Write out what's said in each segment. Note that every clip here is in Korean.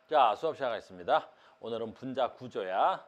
자, 수업 시작하겠습니다. 오늘은 분자 구조야.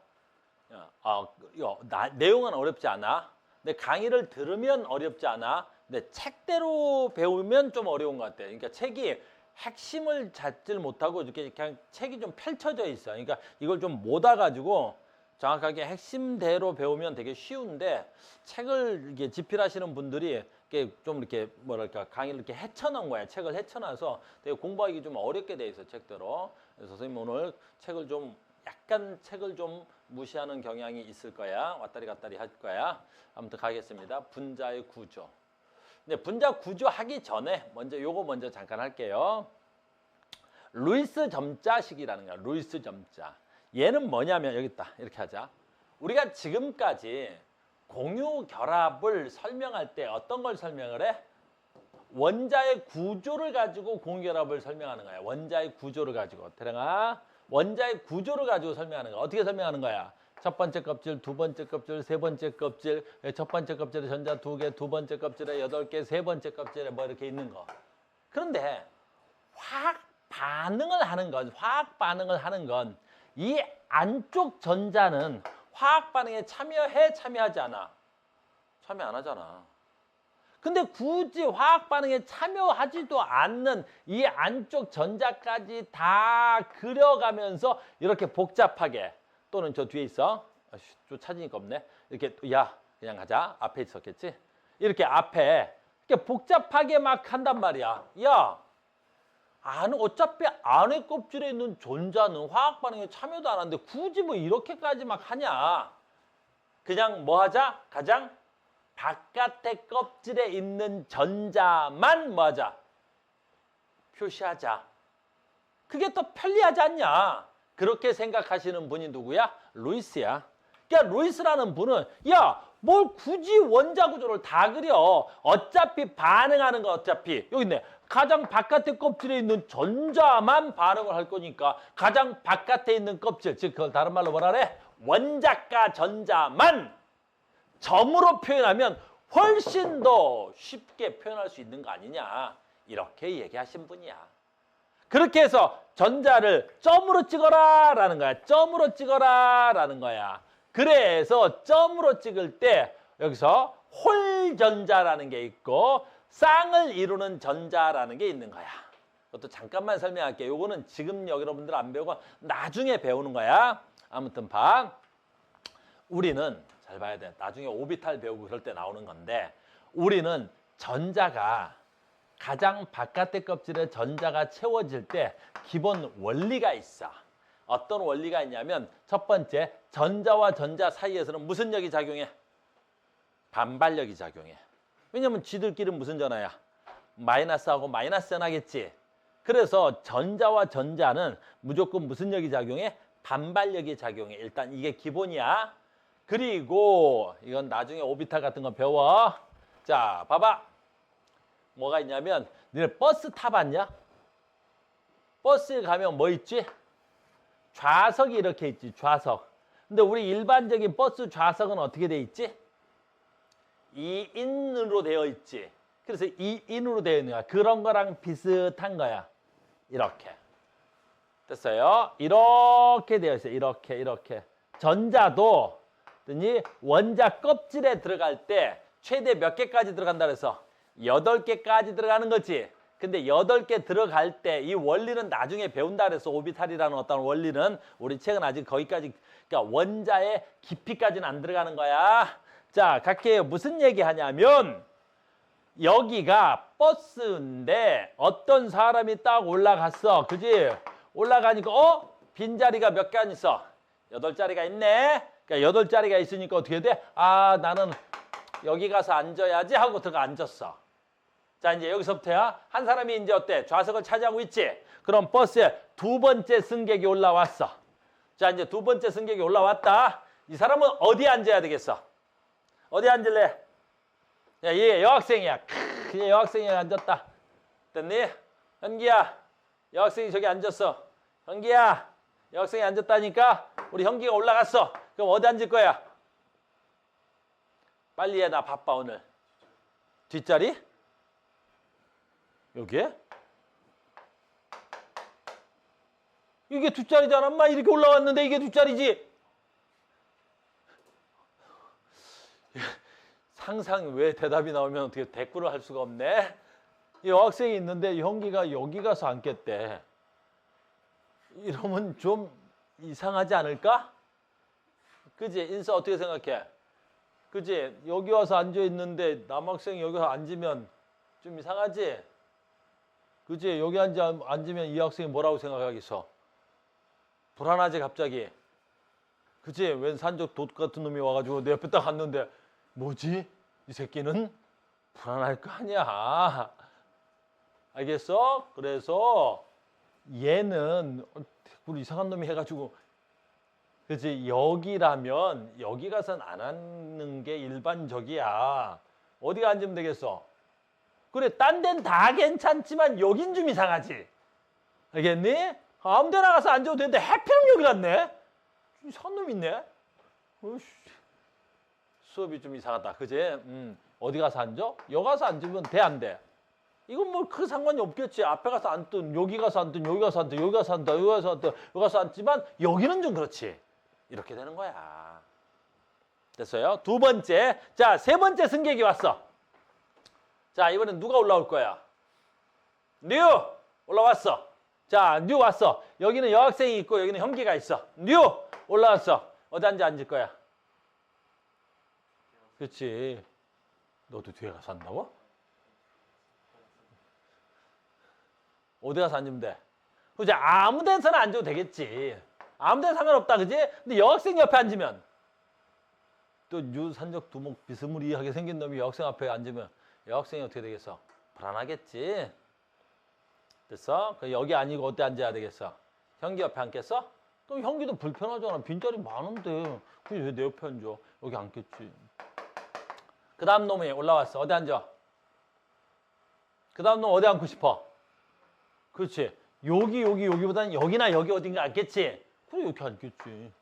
내용은 어렵지 않아. 근데 강의를 들으면 어렵지 않아. 근데 책대로 배우면 좀 어려운 것 같아. 그러니까 책이 핵심을 잡질 못하고 이렇게 그냥 책이 좀 펼쳐져 있어. 그러니까 이걸 좀 못 와가지고 정확하게 핵심대로 배우면 되게 쉬운데 책을 이렇게 집필하시는 분들이 이렇게 좀 이렇게 뭐랄까 강의를 이렇게 헤쳐놓은 거야. 책을 헤쳐놔서 되게 공부하기 좀 어렵게 돼 있어 책대로. 그래서 선생님 오늘 책을 좀 약간 책을 좀 무시하는 경향이 있을 거야. 왔다리 갔다리 할 거야. 아무튼 가겠습니다. 분자의 구조. 근데 분자 구조 하기 전에 먼저 요거 먼저 잠깐 할게요. 루이스 점자식이라는 거야. 루이스 점자. 얘는 뭐냐면 여기 있다. 이렇게 하자. 우리가 지금까지 공유 결합을 설명할 때 어떤 걸 설명을 해? 원자의 구조를 가지고 공유 결합을 설명하는 거야. 원자의 구조를 가지고. 태령아, 원자의 구조를 가지고 설명하는 거야. 어떻게 설명하는 거야? 첫 번째 껍질, 두 번째 껍질, 세 번째 껍질. 첫 번째 껍질에 전자 2개, 두 번째 껍질에 8개, 세 번째 껍질에 뭐 이렇게 있는 거. 그런데 화학 반응을 하는 건 이 안쪽 전자는 화학 반응에 참여해, 참여하지 않아? 참여 안 하잖아. 근데 굳이 화학 반응에 참여하지도 않는 이 안쪽 전자까지 다 그려가면서 이렇게 복잡하게, 또는 저 뒤에 있어. 좀 찾으니까 없네. 이렇게, 야, 그냥 가자. 앞에 있었겠지? 이렇게 앞에 이렇게 복잡하게 막 한단 말이야. 야, 어차피 안에 껍질에 있는 전자는 화학 반응에 참여도 안 하는데 굳이 뭐 이렇게까지 막 하냐? 그냥 뭐 하자? 가장 바깥에 껍질에 있는 전자만 뭐 하자? 표시하자. 그게 더 편리하지 않냐? 그렇게 생각하시는 분이 누구야? 루이스야. 그러니까 루이스라는 분은 야, 뭘 굳이 원자 구조를 다 그려. 어차피 반응하는 거 어차피 여기 있네. 가장 바깥에 껍질에 있는 전자만 반응을 할 거니까 가장 바깥에 있는 껍질, 즉 그걸 다른 말로 뭐라 그래? 원자가 전자만 점으로 표현하면 훨씬 더 쉽게 표현할 수 있는 거 아니냐. 이렇게 얘기하신 분이야. 그렇게 해서 전자를 점으로 찍어라 라는 거야. 점으로 찍어라 라는 거야. 그래서 점으로 찍을 때 여기서 홀 전자라는 게 있고 쌍을 이루는 전자라는 게 있는 거야. 이것도 잠깐만 설명할게. 요거는 지금 여러분들 안 배우고 나중에 배우는 거야. 아무튼 봐. 우리는 잘 봐야 돼. 나중에 오비탈 배우고 그럴 때 나오는 건데 우리는 전자가 가장 바깥의 껍질에 전자가 채워질 때 기본 원리가 있어. 어떤 원리가 있냐면 첫 번째, 전자와 전자 사이에서는 무슨 lực 작용해? 반발력이 작용해. 왜냐면 지들끼리는 무슨 전화야? 마이너스하고 마이너스 전하겠지. 그래서 전자와 전자는 무조건 무슨力작용해? 반발력이 작용해. 일단 이게 기본이야. 그리고 이건 나중에 오비탈 같은 거 배워. 자, 봐봐. 뭐가 있냐면 너네 버스 타봤냐? 버스에 가면 뭐 있지? 좌석이 이렇게 있지. 좌석. 근데 우리 일반적인 버스 좌석은 어떻게 돼 있지? 2인으로 되어 있지. 그래서 2인으로 되어 있는 거야. 그런 거랑 비슷한 거야. 이렇게. 됐어요? 이렇게 되어 있어요. 이렇게. 전자도 원자 껍질에 들어갈 때 최대 몇 개까지 들어간다 그래서 8개까지 들어가는 거지. 근데 8개 들어갈 때 이 원리는 나중에 배운다 그래서 오비탈이라는 어떤 원리는 우리 책은 아직 거기까지, 그러니까 원자의 깊이까지는 안 들어가는 거야. 자, 갈게요. 무슨 얘기 하냐면 여기가 버스인데 어떤 사람이 딱 올라갔어. 그지? 올라가니까 빈자리가 몇 개 안 있어? 8자리가 있네. 그러니까 8자리가 있으니까 어떻게 돼? 아, 나는 여기 가서 앉아야지 하고 들어가 앉았어. 자, 이제 여기서부터야 한 사람이 이제 어때? 좌석을 차지하고 있지? 그럼 버스에 두 번째 승객이 올라왔어. 자, 이제 두 번째 승객이 올라왔다. 이 사람은 어디에 앉아야 되겠어? 어디 앉을래? 야, 얘 여학생이야. 얘 여학생이 앉았다. 됐니? 현기야, 여학생이 저기 앉았어. 현기야, 여학생이 앉았다니까 우리 현기가 올라갔어. 그럼 어디 앉을 거야? 빨리 해, 나 바빠 오늘. 뒷자리? 여기에? 이게 두 자리잖아. 엄마 이렇게 올라왔는데 이게 두 자리지. 항상 왜 대답이 나오면 어떻게 대꾸를 할 수가 없네. 이 여학생이 있는데 형기가 여기 가서 앉겠대. 이러면 좀 이상하지 않을까? 그지? 인사 어떻게 생각해? 그지? 여기 와서 앉아 있는데 남학생이 여기 와서 앉으면 좀 이상하지? 그지? 여기 앉으면 이 학생이 뭐라고 생각하겠어? 불안하지 갑자기. 그지? 웬 산적 돛 같은 놈이 와가지고 내 옆에 딱 앉는데 뭐지? 이 새끼는 불안할 거 아니야. 알겠어? 그래서 얘는 우리 이상한 놈이 해가지고 그치? 여기라면 여기 가서는 안 앉는 게 일반적이야. 어디가 앉으면 되겠어? 그래, 딴 데는 다 괜찮지만 여긴 좀 이상하지. 알겠니? 아무 데나 가서 앉아도 되는데 하필이면 여기 갔네? 이상한 놈 있네? 어이씨. 수업이 좀 이상하다. 그지? 어디 가서 앉아? 여기 가서 앉으면 돼, 안 돼? 이건 뭐 그 상관이 없겠지. 앞에 가서 앉든 여기 가서 앉든 여기 가서 앉든 여기 가서 앉든 여기 가서 앉든 여기 가서 앉지만 여기는 좀 그렇지. 이렇게 되는 거야. 됐어요? 두 번째. 자, 세 번째 승객이 왔어. 자, 이번엔 누가 올라올 거야? 뉴! 올라왔어. 자, 뉴 왔어. 여기는 여학생이 있고 여기는 형기가 있어. 뉴! 올라왔어. 어디 앉을 거야? 그렇지. 너도 뒤에 가서 앉는다고? 어디 가서 앉으면 돼? 그치? 아무 데서나 앉아도 되겠지. 아무 데나 상관없다, 그지? 근데 여학생 옆에 앉으면 또 유산적 두목 비스무리하게 생긴 놈이 여학생 앞에 앉으면 여학생이 어떻게 되겠어? 불안하겠지. 됐어? 여기 아니고 어디 앉아야 되겠어? 형기 옆에 앉겠어? 또 형기도 불편하잖아. 빈자리 많은데 그게 왜 내 옆에 앉아? 여기 앉겠지. 그 다음 놈이 올라왔어. 어디 앉아? 그 다음 놈 어디 앉고 싶어? 그렇지. 여기보다는 여기나 여기 어딘가 앉겠지. 그래, 이렇게 앉겠지.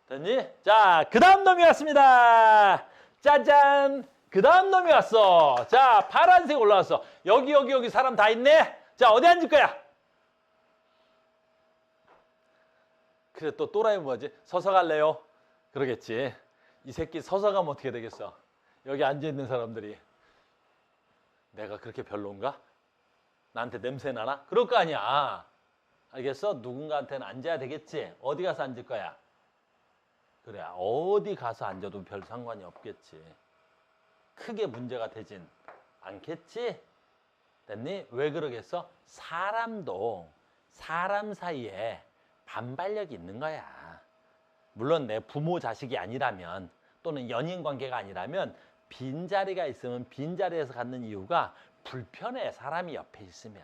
됐니? 자, 그 다음 놈이 왔습니다. 짜잔. 그 다음 놈이 왔어. 자, 파란색 올라왔어. 여기 사람 다 있네. 자, 어디 앉을 거야? 그래, 또 또라이 뭐지? 서서 갈래요? 그러겠지. 이 새끼 서서 가면 어떻게 되겠어? 여기 앉아있는 사람들이 내가 그렇게 별론가? 나한테 냄새 나나? 그럴 거 아니야. 알겠어? 누군가한테는 앉아야 되겠지. 어디 가서 앉을 거야? 그래, 어디 가서 앉아도 별 상관이 없겠지. 크게 문제가 되진 않겠지? 됐니? 왜 그러겠어? 사람도 사람 사이에 반발력이 있는 거야. 물론 내 부모 자식이 아니라면 또는 연인 관계가 아니라면 빈자리가 있으면 빈자리에서 갖는 이유가 불편해. 사람이 옆에 있으면.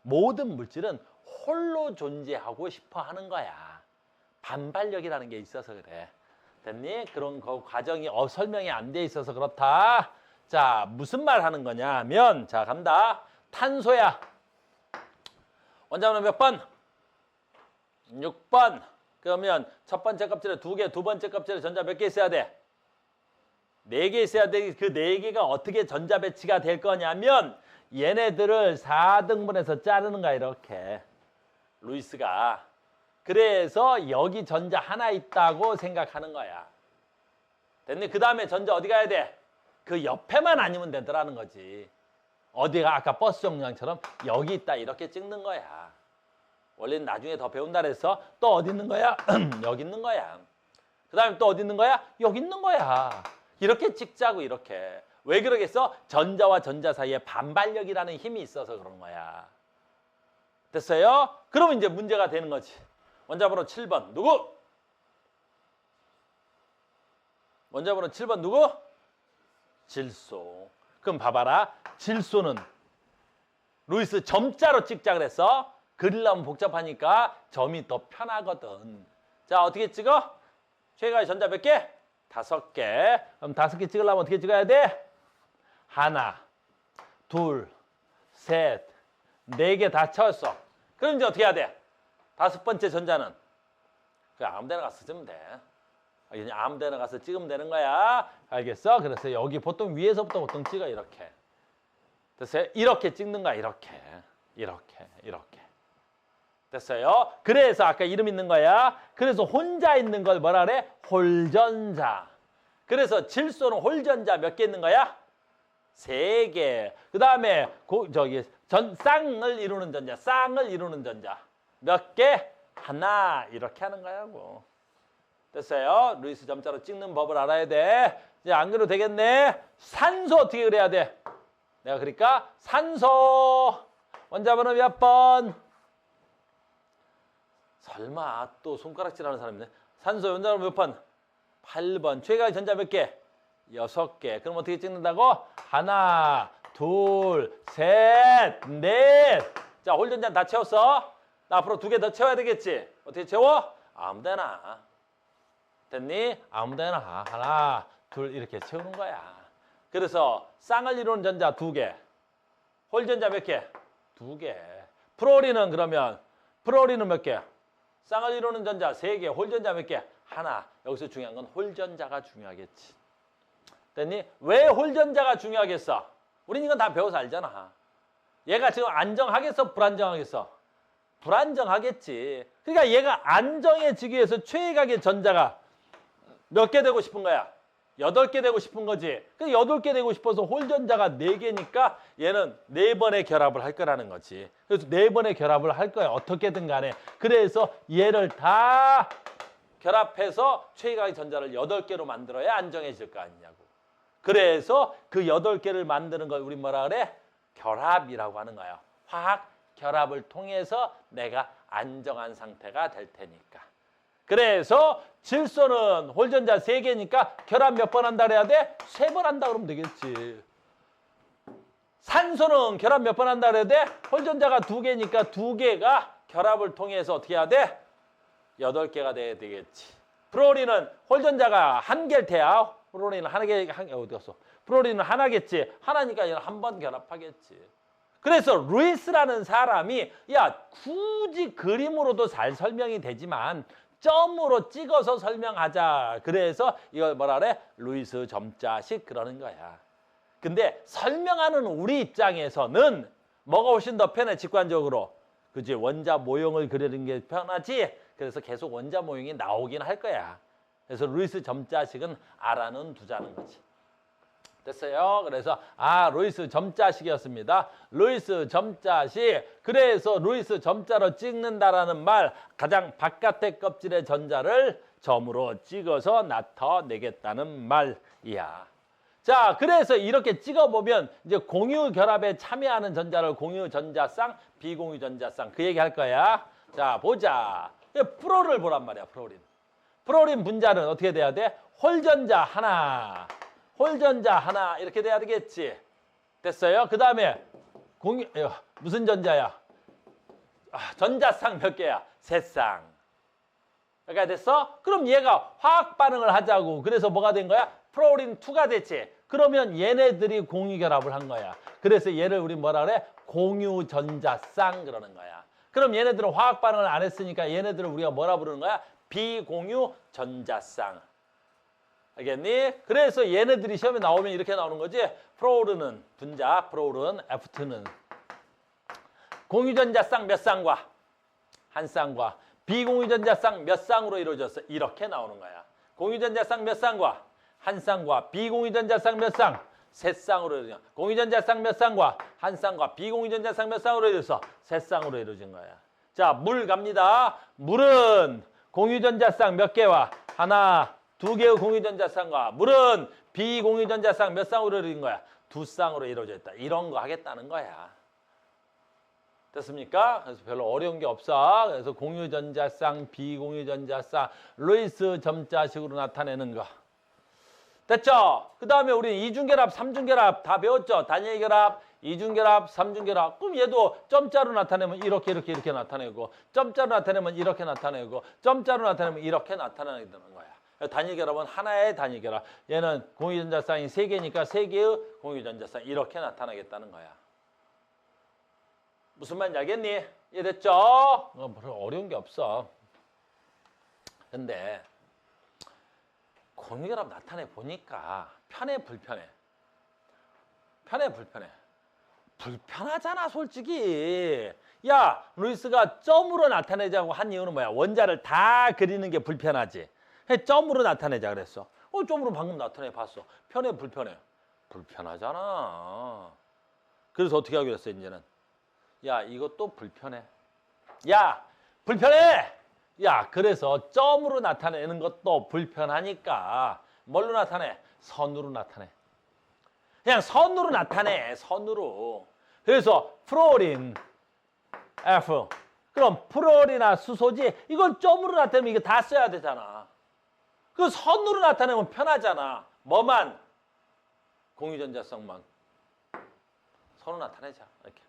모든 물질은 홀로 존재하고 싶어 하는 거야. 반발력이라는 게 있어서 그래. 됐니? 그런 그 과정이 설명이 안 돼 있어서 그렇다. 자, 무슨 말 하는 거냐면, 자, 간다. 탄소야. 원자번호 몇 번? 6번. 그러면 첫 번째 껍질에 2개, 두 번째 껍질에 전자 몇 개 있어야 돼? 4개 있어야 돼. 그 4개가 어떻게 전자 배치가 될 거냐면 얘네들을 4등분해서 자르는 거야, 이렇게. 루이스가. 그래서 여기 전자 하나 있다고 생각하는 거야. 됐니? 그 다음에 전자 어디 가야 돼? 그 옆에만 아니면 되더라는 거지. 어디가 아까 버스 정류장처럼 여기 있다 이렇게 찍는 거야. 원래는 나중에 더 배운다 그래서 또 어디 있는 거야? 여기 있는 거야. 그 다음에 또 어디 있는 거야? 여기 있는 거야. 이렇게 찍자고 이렇게. 왜 그러겠어? 전자와 전자 사이에 반발력이라는 힘이 있어서 그런 거야. 됐어요? 그러면 이제 문제가 되는 거지. 원자번호 7번 누구? 원자번호 7번 누구? 질소. 그럼 봐봐라. 질소는 루이스 점자로 찍자 그랬어. 그리려면 복잡하니까 점이 더 편하거든. 자, 어떻게 찍어? 최가의 전자 몇 개? 5개. 그럼 5개 찍으려면 어떻게 찍어야 돼? 하나, 둘, 셋, 4개 다 채웠어. 그럼 이제 어떻게 해야 돼? 5번째 전자는 그냥 아무 데나 가서 쓰면 돼. 그냥 아무 데나 가서 찍으면 되는 거야. 알겠어? 그래서 여기 보통 위에서부터 보통 찍어 이렇게. 됐어요? 이렇게 찍는 거야. 이렇게. 됐어요? 그래서 아까 이름 있는 거야. 그래서 혼자 있는 걸 뭐라 그래? 홀전자. 그래서 질소는 홀전자 몇 개 있는 거야? 3개. 그 다음에 쌍을 이루는 전자, 쌍을 이루는 전자 몇 개? 하나. 이렇게 하는 거야고. 됐어요? 루이스 점자로 찍는 법을 알아야 돼. 이제 안 그래도 되겠네. 산소 어떻게 그래야 돼? 내가 그러니까 산소 원자번호 몇 번? 설마 또 손가락질하는 사람이네. 산소 원자번호 몇 번? 8번. 최강의 전자 몇 개? 6개. 그럼 어떻게 찍는다고? 하나, 둘, 셋, 넷. 자, 홀전자 다 채웠어? 나 앞으로 2개 더 채워야 되겠지? 어떻게 채워? 아무데나. 됐니? 아무데나. 하나, 둘 이렇게 채우는 거야. 그래서 쌍을 이루는 전자 2개. 홀전자 몇 개? 2개. 프로린은 그러면 프로린은 몇 개? 쌍을 이루는 전자 3개. 홀전자 몇 개? 하나. 여기서 중요한 건 홀전자가 중요하겠지. 됐니? 왜 홀전자가 중요하겠어? 우린 이건 다 배워서 알잖아. 얘가 지금 안정하겠어? 불안정하겠어? 불안정하겠지. 그러니까 얘가 안정해지기 위해서 최악의 전자가 몇 개 되고 싶은 거야? 8개 되고 싶은 거지. 그 8개 되고 싶어서 홀전자가 4개니까 얘는 4번의 결합을 할 거라는 거지. 그래서 4번의 결합을 할 거야. 어떻게든 간에. 그래서 얘를 다 결합해서 최악의 전자를 8개로 만들어야 안정해질 거 아니냐고. 그래서 그 8개를 만드는 걸 우리 뭐라 그래? 결합이라고 하는 거야. 화학 결합을 통해서 내가 안정한 상태가 될 테니까. 그래서 질소는 홀전자 3개니까 결합 몇 번 한다 그래야 돼? 3번 한다 그러면 되겠지. 산소는 결합 몇 번 한다 그래야 돼? 홀전자가 2개니까 2개가 결합을 통해서 어떻게 해야 돼? 8개가 돼야 되겠지. 프로린은 홀전자가 1개일 테야. 프로린은 어디 갔어? 프로린은 하나겠지. 하나니까 얘는 한 번 결합하겠지. 그래서 루이스라는 사람이 야 굳이 그림으로도 잘 설명이 되지만 점으로 찍어서 설명하자. 그래서 이걸 뭐라 그래? 루이스 점자식 그러는 거야. 근데 설명하는 우리 입장에서는 뭐가 훨씬 더 편해 직관적으로. 그지? 원자 모형을 그리는 게 편하지. 그래서 계속 원자 모형이 나오긴 할 거야. 그래서 루이스 점자식은 알아는 두자는 거지. 됐어요? 그래서 루이스 점자식이었습니다. 루이스 점자식. 그래서 루이스 점자로 찍는다라는 말 가장 바깥의 껍질의 전자를 점으로 찍어서 나타내겠다는 말이야. 자, 그래서 이렇게 찍어보면 이제 공유 결합에 참여하는 전자를 공유 전자쌍, 비공유 전자쌍 그 얘기 할 거야. 자, 보자. 프로를 보란 말이야, 프로린. 프로린 분자는 어떻게 돼야 돼? 홀전자 하나. 홀전자 하나 이렇게 돼야 되겠지. 됐어요? 그 다음에 무슨 전자야? 전자쌍 몇 개야? 3쌍. 그러니까 됐어? 그럼 얘가 화학 반응을 하자고. 그래서 뭐가 된 거야? 프로린 2가 됐지. 그러면 얘네들이 공유 결합을 한 거야. 그래서 얘를 우리 뭐라 그래? 공유 전자쌍 그러는 거야. 그럼 얘네들은 화학 반응을 안 했으니까 얘네들을 우리가 뭐라 부르는 거야? 비공유 전자쌍. 알겠니? 그래서 얘네들이 시험에 나오면 이렇게 나오는 거지. 프로르는 분자, 프로른, F2는 공유전자쌍 몇 쌍과 한 쌍과 비공유전자쌍 몇 쌍으로 이루어졌어. 이렇게 나오는 거야. 공유전자쌍 몇 쌍과 한 쌍과 비공유전자쌍 몇 쌍? 3쌍으로 이루어진 거야. 공유전자쌍 몇 쌍과 한 쌍과 비공유전자쌍 몇 쌍으로 이루어졌어? 3쌍으로 이루어진 거야. 자, 물 갑니다. 물은 공유전자쌍 몇 개와 하나, 2개의 공유전자쌍과 물은 비공유전자쌍 몇 쌍으로 이루어진 거야? 2쌍으로 이루어져 있다. 이런 거 하겠다는 거야. 됐습니까? 그래서 별로 어려운 게 없어. 그래서 공유전자쌍, 비공유전자쌍, 루이스 점자식으로 나타내는 거. 됐죠? 그 다음에 우리는 이중결합, 삼중결합 다 배웠죠? 단일결합, 이중결합, 삼중결합. 그럼 얘도 점자로 나타내면 이렇게 나타내고 점자로 나타내면 이렇게 나타내고 점자로 나타내면 이렇게 나타내는 거야. 단일결합은 하나의 단일결합. 얘는 공유전자쌍이 3개니까 3개의 공유전자쌍 이렇게 나타나겠다는 거야. 무슨 말인지 알겠니? 이해됐죠? 별로 어려운 게 없어. 근데 공유결합 나타내 보니까 편해 불편해? 편해 불편해? 불편하잖아, 솔직히. 야, 루이스가 점으로 나타내자고 한 이유는 뭐야? 원자를 다 그리는 게 불편하지. 점으로 나타내자 그랬어. 점으로 방금 나타내 봤어. 편해, 불편해? 불편하잖아. 그래서 어떻게 하기로 했어, 이제는? 야, 이것도 불편해. 야, 불편해! 야, 그래서 점으로 나타내는 것도 불편하니까 뭘로 나타내? 선으로 나타내. 그냥 선으로 나타내, 선으로. 그래서 프로린 F. 그럼 프로린이나 수소지 이걸 점으로 나타내면 이거 다 써야 되잖아. 그 선으로 나타내면 편하잖아. 뭐만? 공유전자성만. 선으로 나타내자. 이렇게.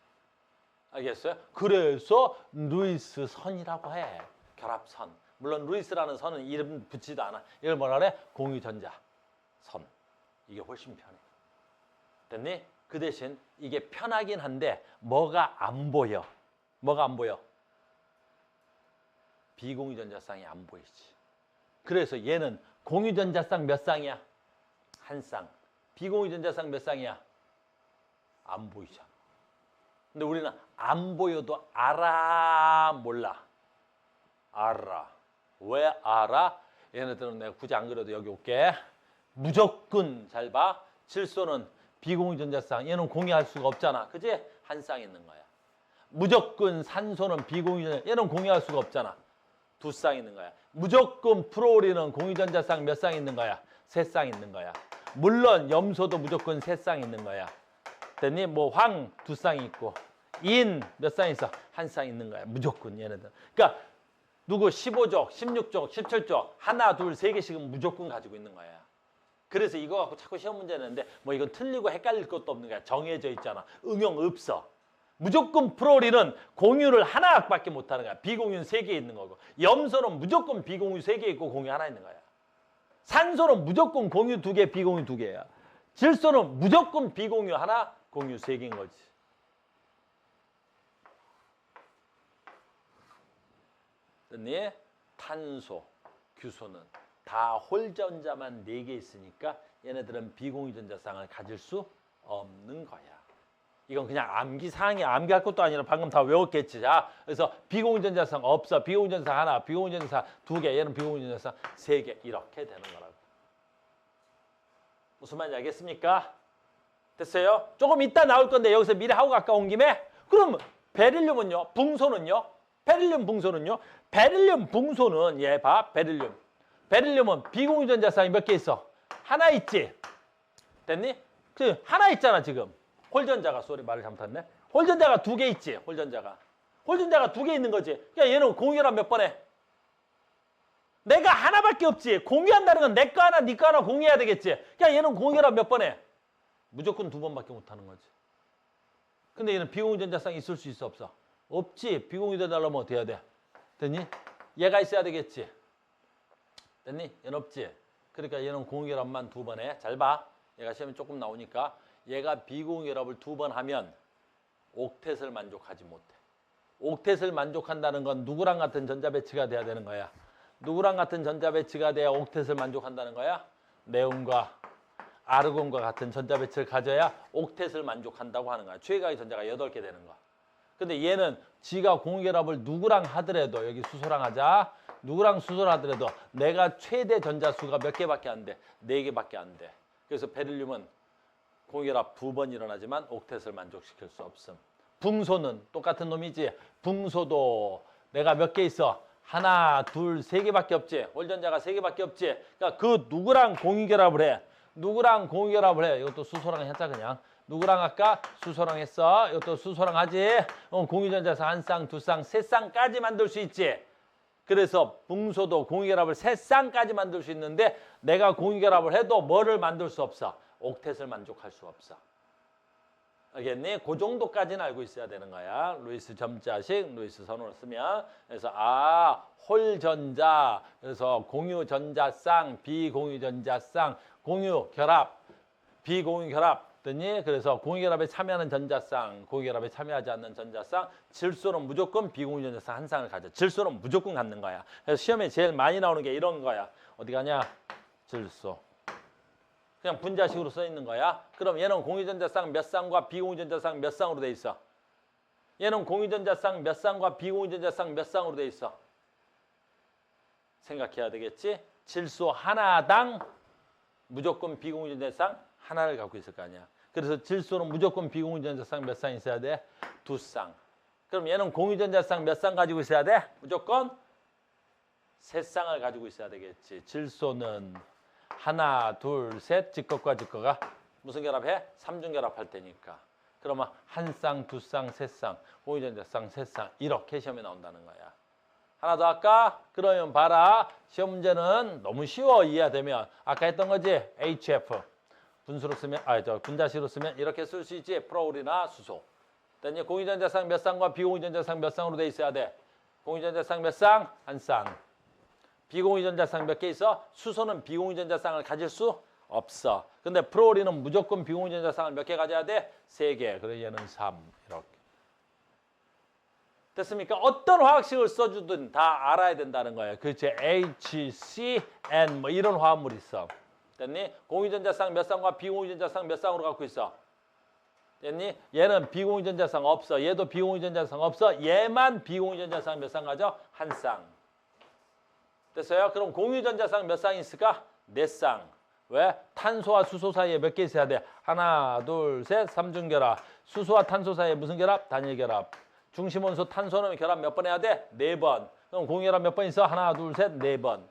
알겠어요? 그래서 루이스 선이라고 해. 결합선. 물론 루이스라는 선은 이름 붙지도 않아. 이걸 뭐라 그래? 공유전자 선. 이게 훨씬 편해. 됐니? 그 대신 이게 편하긴 한데 뭐가 안 보여? 뭐가 안 보여? 비공유전자쌍이 안 보이지. 그래서 얘는 공유전자쌍 몇 쌍이야? 한 쌍. 비공유전자쌍 몇 쌍이야? 안 보이잖아. 근데 우리는 안 보여도 알아, 몰라? 알아. 왜 알아? 얘네들은 내가 굳이 안 그래도 여기 올게. 무조건 잘 봐. 질소는 비공유전자쌍. 얘는 공유할 수가 없잖아. 그지? 한 쌍 있는 거야. 무조건 산소는 비공유전자. 얘는 공유할 수가 없잖아. 두 쌍 있는 거야. 무조건 프로린은 공유전자쌍 몇 쌍 있는 거야? 세 쌍 있는 거야. 물론 염소도 무조건 세 쌍 있는 거야. 됐니? 뭐 황 두 쌍 있고 인 몇 쌍 있어? 한 쌍 있는 거야. 무조건 얘네들. 그러니까 누구 15족, 16족, 17족 하나, 둘, 세 개씩은 무조건 가지고 있는 거야. 그래서 이거 갖고 자꾸 시험 문제 내는데 뭐 이건 틀리고 헷갈릴 것도 없는 거야. 정해져 있잖아. 응용 없어. 무조건 프로린은 공유를 하나밖에 못하는 거야. 비공유는 3개 있는 거고. 염소는 무조건 비공유 3개 있고 공유 하나 있는 거야. 산소는 무조건 공유 2개, 비공유 2개야. 질소는 무조건 비공유 하나, 공유 3개인 거지. 됐니? 탄소, 규소는 다 홀전자만 4개 있으니까 얘네들은 비공유전자쌍을 가질 수 없는 거야. 이건 그냥 암기사항이야. 암기할 것도 아니라 방금 다 외웠겠지. 자, 그래서 비공유전자쌍 없어. 비공유전자쌍 하나, 비공유전자쌍 2개, 얘는 비공유전자쌍 3개 이렇게 되는 거라고. 무슨 말인지 알겠습니까? 됐어요? 조금 이따 나올 건데 여기서 미리 하고 가까운 김에 그럼 베릴륨은요? 붕소는요? 베릴륨 붕소는요? 베릴륨 붕소는 얘 봐. 베릴륨. 베릴륨은 비공유전자쌍이 몇 개 있어? 하나 있지? 됐니? 그 하나 있잖아 지금. 홀전자가 말을 잘못했네. 홀전자가 2개 있지. 홀전자가 2개 있는 거지. 그러니까 얘는 공유결합 몇 번 해? 내가 하나밖에 없지. 공유한다는 건 내 거 하나, 네 거 하나 공유해야 되겠지. 그러니까 얘는 공유결합 몇 번 해? 무조건 2번밖에 못 하는 거지. 근데 얘는 비공유전자쌍이 있을 수 있어 없어? 없지. 비공유전자라면 어떻게 해야 돼? 됐니? 얘가 있어야 되겠지. 됐니? 얘는 없지. 그러니까 얘는 공유결합만 2번 해. 잘 봐. 얘가 시험에 조금 나오니까 얘가 비공유결합을 2번 하면 옥텟을 만족하지 못해. 옥텟을 만족한다는 건 누구랑 같은 전자 배치가 돼야 되는 거야? 누구랑 같은 전자 배치가 돼야 옥텟을 만족한다는 거야? 네온과 아르곤과 같은 전자 배치를 가져야 옥텟을 만족한다고 하는 거야. 최각의 전자가 8개 되는 거야. 근데 얘는 지가 공유결합을 누구랑 하더라도 여기 수소랑 하자. 누구랑 수소를 하더라도 내가 최대 전자수가 몇 개밖에 안 돼? 4개밖에 안 돼. 그래서 베릴륨은 공유결합 2번 일어나지만 옥텟을 만족시킬 수 없음. 붕소는 똑같은 놈이지. 붕소도 내가 몇 개 있어? 하나, 둘, 3개밖에 없지. 홀전자가 3개밖에 없지. 그러니까 그 누구랑 공유결합을 해? 누구랑 공유결합을 해? 이것도 수소랑 했자 그냥. 누구랑 할까? 수소랑 했어. 이것도 수소랑 하지. 공유전자에서 한 쌍, 두 쌍, 세 쌍까지 만들 수 있지. 그래서 붕소도 공유결합을 3쌍까지 만들 수 있는데 내가 공유결합을 해도 뭐를 만들 수 없어? 옥텟을 만족할 수 없어. 알겠니? 그 정도까지는 알고 있어야 되는 거야. 루이스 점자식, 루이스 선으로 쓰면. 그래서 홀전자, 그래서 공유전자쌍, 비공유전자쌍, 공유결합, 비공유결합. 됐니? 그래서 공유결합에 참여하는 전자쌍, 공유결합에 참여하지 않는 전자쌍, 질소는 무조건 비공유전자쌍 한 쌍을 가져. 질소는 무조건 갖는 거야. 그래서 시험에 제일 많이 나오는 게 이런 거야. 어디 가냐? 질소. 그냥 분자식으로 써 있는 거야. 그럼 얘는 공유전자쌍 몇 쌍과 비공유전자쌍 몇 쌍으로 돼 있어? 얘는 공유전자쌍 몇 쌍과 비공유전자쌍 몇 쌍으로 돼 있어? 생각해야 되겠지? 질소 하나당 무조건 비공유전자쌍 하나를 갖고 있을 거 아니야. 그래서 질소는 무조건 비공유전자쌍 몇 쌍 있어야 돼? 2쌍. 그럼 얘는 공유전자쌍 몇 쌍 가지고 있어야 돼? 무조건 3쌍을 가지고 있어야 되겠지. 질소는 하나, 둘, 셋, 직각과 직각가 무슨 결합해? 3중 결합할 테니까. 그러면 한 쌍, 두 쌍, 세 쌍, 공유전자쌍 세 쌍 이렇게 시험에 나온다는 거야. 하나 더 할까? 그러면 봐라. 시험 문제는 너무 쉬워 이해되면 아까 했던 거지. HF 분수로 쓰면 분자식으로 쓰면 이렇게 쓸 수 있지. 프로울이나 수소. then 공유전자쌍 몇 쌍과 비공유전자쌍 몇 쌍으로 돼 있어야 돼. 공유전자쌍 몇 쌍? 한 쌍. 비공유전자쌍 몇 개 있어? 수소는 비공유전자쌍을 가질 수 없어. 근데 프로올인은 무조건 비공유전자쌍을 몇 개 가져야 돼? 3개. 그래서 얘는 3. 이렇게. 됐습니까? 어떤 화학식을 써주든 다 알아야 된다는 거예요. 그렇지? H, C, N 뭐 이런 화합물이 있어. 됐니? 공유전자쌍 몇 쌍과 비공유전자쌍 몇 쌍으로 갖고 있어? 됐니? 얘는 비공유전자쌍 없어. 얘도 비공유전자쌍 없어. 얘만 비공유전자쌍 몇 쌍 가져? 한 쌍. 됐어요? 그럼 공유전자쌍 몇 쌍 있을까? 4쌍. 왜? 탄소와 수소 사이에 몇 개 있어야 돼? 하나, 둘, 셋, 3중 결합. 수소와 탄소 사이에 무슨 결합? 단일 결합. 중심원소 탄소는 결합 몇 번 해야 돼? 4번. 그럼 공유결합 몇 번 있어? 하나, 둘, 셋, 4번.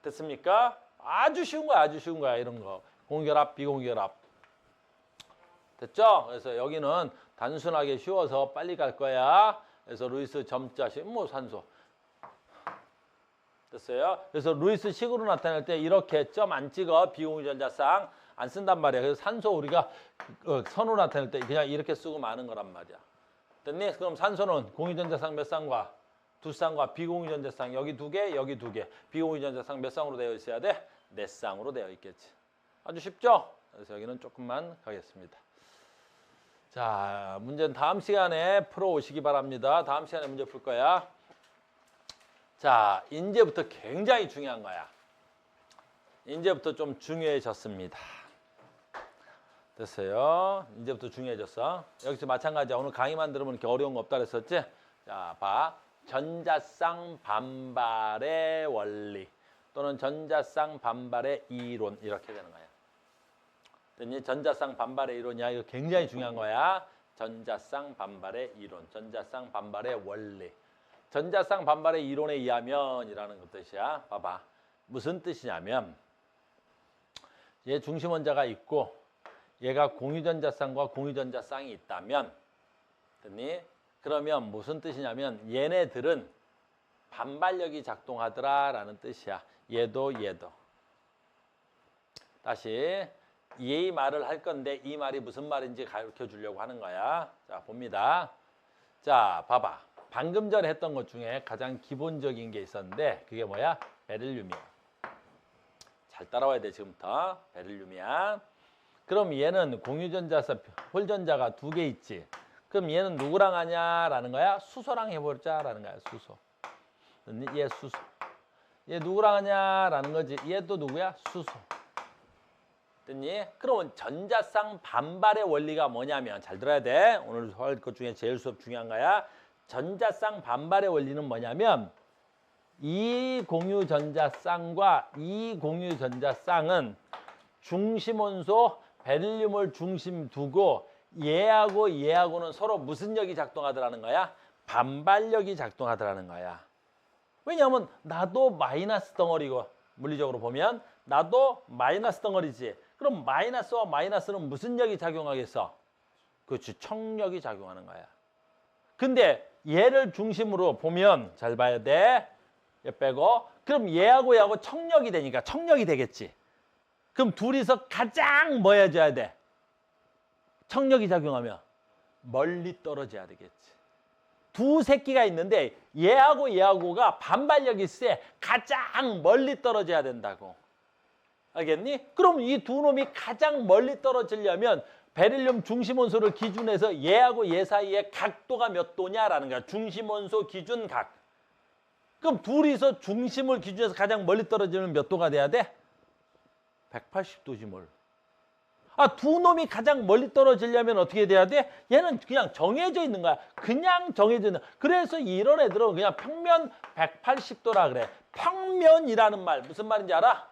됐습니까? 아주 쉬운 거야, 아주 쉬운 거야, 이런 거. 공유결합, 비공유결합. 됐죠? 그래서 여기는 단순하게 쉬워서 빨리 갈 거야. 그래서 루이스 점자식, 뭐 산소. 됐어요? 그래서 루이스 식으로 나타낼 때 이렇게 점 안 찍어. 비공유전자쌍 안 쓴단 말이야. 그래서 산소 우리가 선으로 나타낼 때 그냥 이렇게 쓰고 마는 거란 말이야. 됐니? 그럼 산소는 공유전자쌍 몇 쌍과 2쌍과 비공유전자쌍 여기 2개, 여기 2개. 비공유전자쌍 몇 쌍으로 되어 있어야 돼? 4쌍으로 되어 있겠지. 아주 쉽죠? 그래서 여기는 조금만 가겠습니다. 자, 문제는 다음 시간에 풀어오시기 바랍니다. 다음 시간에 문제 풀 거야. 자, 이제부터 굉장히 중요한 거야. 이제부터 좀 중요해졌습니다. 됐어요. 이제부터 중요해졌어. 여기서 마찬가지야. 오늘 강의만 들으면 이렇게 어려운 거 없다 그랬었지? 자, 봐. 전자쌍 반발의 원리 또는 전자쌍 반발의 이론 이렇게 되는 거야. 됐니? 전자쌍 반발의 이론이야. 이거 굉장히 중요한 거야. 전자쌍 반발의 이론, 전자쌍 반발의 원리. 전자쌍 반발의 이론에 의하면이라는 것 뜻이야. 봐봐. 무슨 뜻이냐면 얘 중심원자가 있고 얘가 공유전자쌍과 공유전자쌍이 있다면 됐니? 그러면 무슨 뜻이냐면 얘네들은 반발력이 작동하더라라는 뜻이야. 얘도 얘도. 다시 이 말을 할 건데 이 말이 무슨 말인지 가르쳐 주려고 하는 거야. 자, 봅니다. 자, 봐봐. 방금 전에 했던 것 중에 가장 기본적인 게 있었는데 그게 뭐야? 베릴륨이야. 잘 따라와야 돼 지금부터. 베릴륨이야. 그럼 얘는 공유전자에서 홀전자가 2개 있지. 그럼 얘는 누구랑 하냐라는 거야? 수소랑 해보자라는 거야. 수소. 얘 수소. 얘 누구랑 하냐라는 거지. 얘도 누구야? 수소. 됐니? 그러면 전자쌍 반발의 원리가 뭐냐면 잘 들어야 돼. 오늘 할 것 중에 제일 수업 중요한 거야. 전자쌍 반발의 원리는 뭐냐면 이 공유전자쌍과 이 공유전자쌍은 중심원소 베릴륨을 중심 두고 얘하고 얘하고는 서로 무슨力이 작동하더라는 거야? 반발력이 작동하더라는 거야. 왜냐하면 나도 마이너스 덩어리고 물리적으로 보면 나도 마이너스 덩어리지. 그럼 마이너스와 마이너스는 무슨力이 작용하겠어? 그렇지, 척력이 작용하는 거야. 근데 얘를 중심으로 보면 잘 봐야 돼. 얘 빼고. 그럼 얘하고 얘하고 척력이 되니까 척력이 되겠지. 그럼 둘이서 가장 뭐 해줘야 돼? 척력이 작용하면 멀리 떨어져야 되겠지. 두 새끼가 있는데 얘하고 얘하고가 반발력이 세. 가장 멀리 떨어져야 된다고. 알겠니? 그럼 이 두 놈이 가장 멀리 떨어지려면 베릴륨 중심원소를 기준해서 얘하고 얘 사이의 각도가 몇 도냐라는 거야. 중심원소 기준 각. 그럼 둘이서 중심을 기준해서 가장 멀리 떨어지면 몇 도가 돼야 돼? 180도지 뭘. 아, 두 놈이 가장 멀리 떨어지려면 어떻게 돼야 돼? 얘는 그냥 정해져 있는 거야. 그냥 정해져 있는. 그래서 이런 애들은 그냥 평면 180도라 그래. 평면이라는 말 무슨 말인지 알아?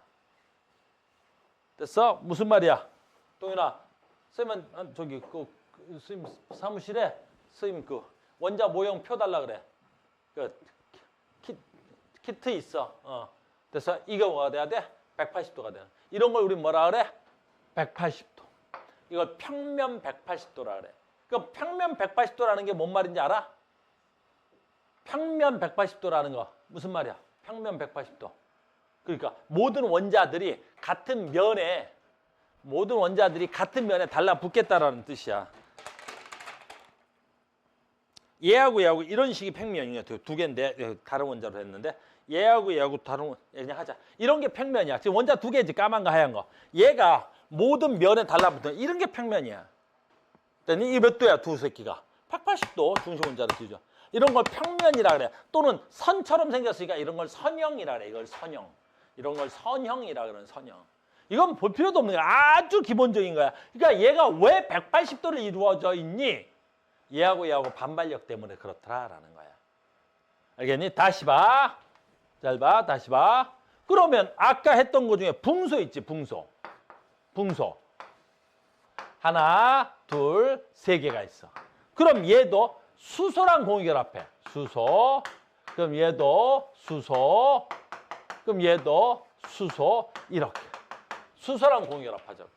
됐어? 무슨 말이야? 동윤아, 선생님 저기 선생님 사무실에 선생님 원자 모형 표 달라 그래. 키트 있어. 그래서 이거 뭐가 돼야 돼? 180도가 되는. 이런 걸 우리 뭐라 그래? 180도. 이걸 평면 180도라 그래. 그 평면 180도라는 게 뭔 말인지 알아? 평면 180도라는 거 무슨 말이야? 평면 180도. 그러니까 모든 원자들이 같은 면에 달라붙겠다라는 뜻이야. 얘하고 이런 식이 평면이야. 두 개인데 다른 원자로 했는데 얘하고 다른 그냥 하자. 이런 게 평면이야. 지금 원자 두 개지, 까만 거 하얀 거. 얘가 모든 면에 달라붙는 이런 게 평면이야. 그랬더니 이 몇 도야 두 새끼가? 180도 중심 원자로 뒤져. 이런 걸 평면이라 그래. 또는 선처럼 생겼으니까 이런 걸 선형이라 그래. 이걸 선형. 이런 걸 선형이라 그러는 선형. 이건 볼 필요도 없는 거야. 아주 기본적인 거야. 그러니까 얘가 왜 180도를 이루어져 있니? 얘하고 반발력 때문에 그렇더라라는 거야. 알겠니? 다시 봐. 잘 봐. 다시 봐. 그러면 아까 했던 거 중에 붕소 있지. 붕소. 하나, 둘, 세 개가 있어. 그럼 얘도 수소랑 공유결합해. 수소. 그럼 얘도 수소. 그럼 얘도 수소. 이렇게. 수소랑 공유결합하죠.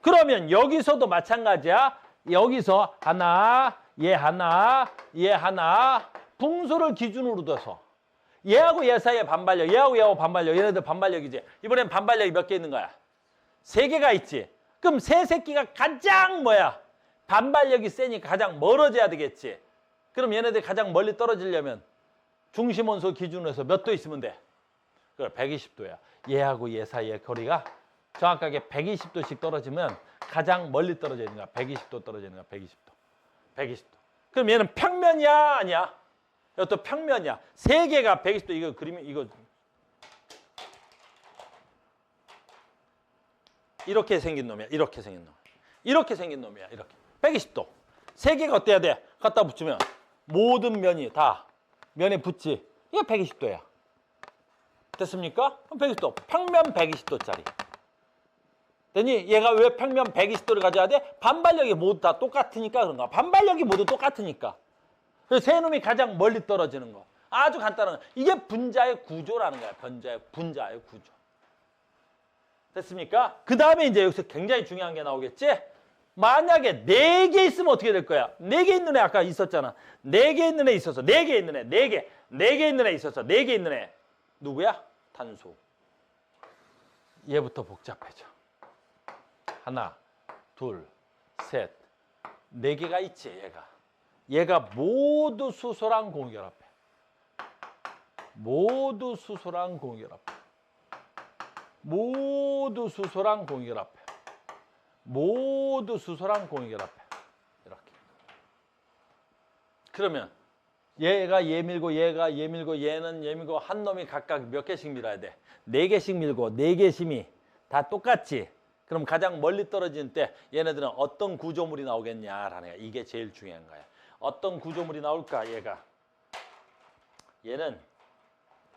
그러면 여기서도 마찬가지야. 여기서 하나, 얘 하나, 얘 하나. 붕소를 기준으로 둬서 얘하고 얘 사이에 반발력, 얘하고 반발력, 얘네들 반발력이지. 이번엔 반발력이 몇 개 있는 거야? 세 개가 있지. 그럼 세 새끼가 가장 반발력이 세니까 가장 멀어져야 되겠지. 그럼 얘네들 가장 멀리 떨어지려면 중심 원소 기준으로 해서 몇 도 있으면 돼? 그래, 120도야. 얘하고 얘 사이의 거리가 정확하게 120도씩 떨어지면 가장 멀리 떨어져 있는 거야. 120도 떨어져 있는 거야. 120도. 그럼 얘는 평면이야, 아니야? 이것도 평면이야. 세 개가 120도. 이거 그리면 이거 이렇게 생긴 놈이야. 이렇게 생긴 놈이야. 이렇게. 120도. 세 개가 어때야 돼? 갖다 붙이면 모든 면이 다 면에 붙지. 이게 120도야. 됐습니까? 그럼 120도. 평면 120도짜리. 되니 얘가 왜 평면 120도를 가져야 돼? 반발력이 모두 다 똑같으니까 그런가. 반발력이 모두 똑같으니까. 그래서 세 놈이 가장 멀리 떨어지는 거. 아주 간단한 거. 이게 분자의 구조라는 거야. 분자의 구조. 됐습니까? 그 다음에 이제 여기서 굉장히 중요한 게 나오겠지? 만약에 4개 있으면 어떻게 될 거야? 4개 있는 애 아까 있었잖아. 4개 있는 애 있었어. 4개 있는 애. 4개. 4개 있는 애 있었어. 4개 있는 애. 누구야? 탄소. 얘부터 복잡해져. 하나, 둘, 셋. 4개가 있지, 얘가 모두 수소랑 공결합해. 모두 수소랑 공결합해. 이렇게. 그러면 얘가 얘 밀고 얘가 얘 밀고 얘는 얘 밀고 한 놈이 각각 몇 개씩 밀어야 돼? 4개씩 밀고 4개 심이 다 똑같지? 그럼 가장 멀리 떨어지는 때 얘네들은 어떤 구조물이 나오겠냐라는 거야. 이게 제일 중요한 거야. 어떤 구조물이 나올까? 얘는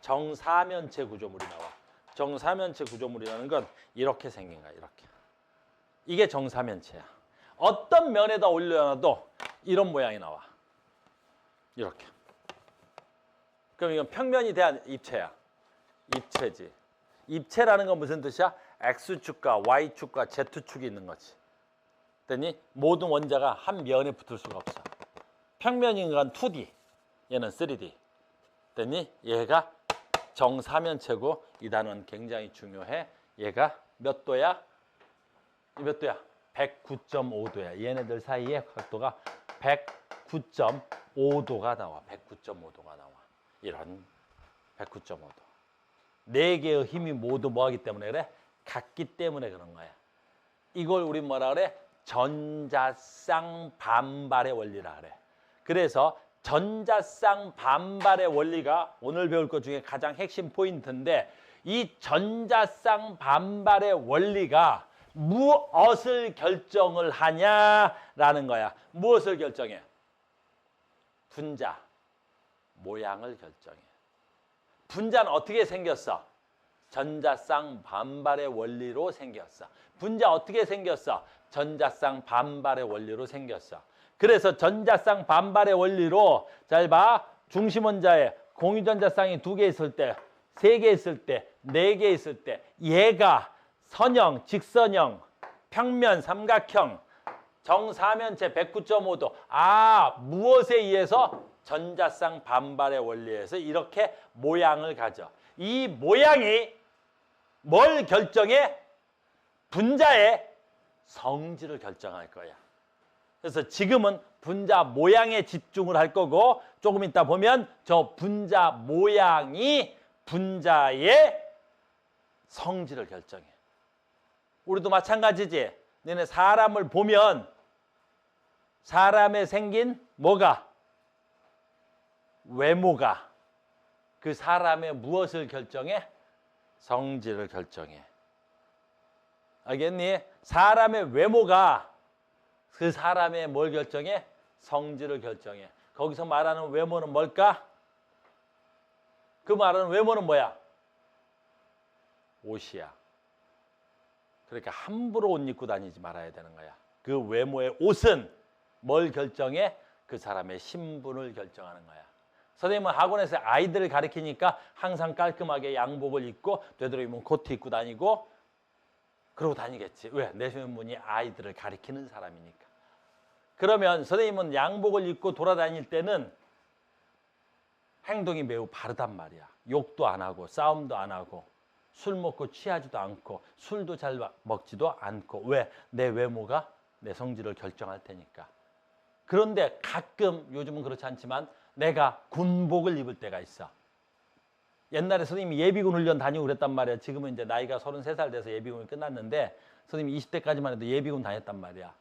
정사면체 구조물이 나와. 정사면체 구조물이라는 건 이렇게 생긴 거야. 이렇게. 이게 정사면체야. 어떤 면에다 올려놔도 이런 모양이 나와. 이렇게. 그럼 이건 평면이 대한 입체야. 입체지. 입체라는 건 무슨 뜻이야? X축과 Y축과 Z축이 있는 거지. 그랬더니 모든 원자가 한 면에 붙을 수가 없어. 평면인 건 2D, 얘는 3D. 그랬더니 얘가 정사면체고 이 단어는 굉장히 중요해. 얘가 몇 도야? 몇 도야? 109.5도야. 얘네들 사이의 각도가 109.5도가 나와. 109.5도가 나와. 이런 109.5도. 4개의 힘이 모두 뭐하기 때문에 그래? 같기 때문에 그런 거야. 이걸 우리 뭐라 그래? 전자쌍 반발의 원리라 그래. 그래서 전자쌍 반발의 원리가 오늘 배울 것 중에 가장 핵심 포인트인데 이 전자쌍 반발의 원리가 무엇을 결정을 하냐라는 거야. 무엇을 결정해? 분자 모양을 결정해. 분자는 어떻게 생겼어? 전자쌍 반발의 원리로 생겼어. 분자 어떻게 생겼어? 전자쌍 반발의 원리로 생겼어. 그래서 전자쌍 반발의 원리로 잘 봐. 중심원자에 공유전자쌍이 2개 있을 때, 3개 있을 때, 4개 있을 때 얘가 선형, 직선형, 평면, 삼각형, 정사면체 109.5도 무엇에 의해서? 전자쌍 반발의 원리에서 이렇게 모양을 가져. 이 모양이 뭘 결정해? 분자의 성질을 결정할 거야. 그래서 지금은 분자 모양에 집중을 할 거고 조금 이따 보면 저 분자 모양이 분자의 성질을 결정해. 우리도 마찬가지지. 너네 사람을 보면 사람의 생긴 뭐가? 외모가 그 사람의 무엇을 결정해? 성질을 결정해. 알겠니? 사람의 외모가 그 사람의 뭘 결정해? 성질을 결정해. 거기서 말하는 외모는 뭘까? 그 말하는 외모는 뭐야? 옷이야. 그러니까 함부로 옷 입고 다니지 말아야 되는 거야. 그 외모의 옷은 뭘 결정해? 그 사람의 신분을 결정하는 거야. 선생님은 학원에서 아이들을 가르치니까 항상 깔끔하게 양복을 입고 되도록이면 코트 입고 다니고 그러고 다니겠지. 왜? 내 신분이 아이들을 가르치는 사람이니까. 그러면 선생님은 양복을 입고 돌아다닐 때는 행동이 매우 바르단 말이야. 욕도 안 하고 싸움도 안 하고 술 먹고 취하지도 않고 술도 잘 먹지도 않고. 왜? 내 외모가 내 성질을 결정할 테니까. 그런데 가끔 요즘은 그렇지 않지만 내가 군복을 입을 때가 있어. 옛날에 선생님이 예비군 훈련 다니고 그랬단 말이야. 지금은 이제 나이가 33살 돼서 예비군이 끝났는데 선생님이 20대까지만 해도 예비군 다녔단 말이야.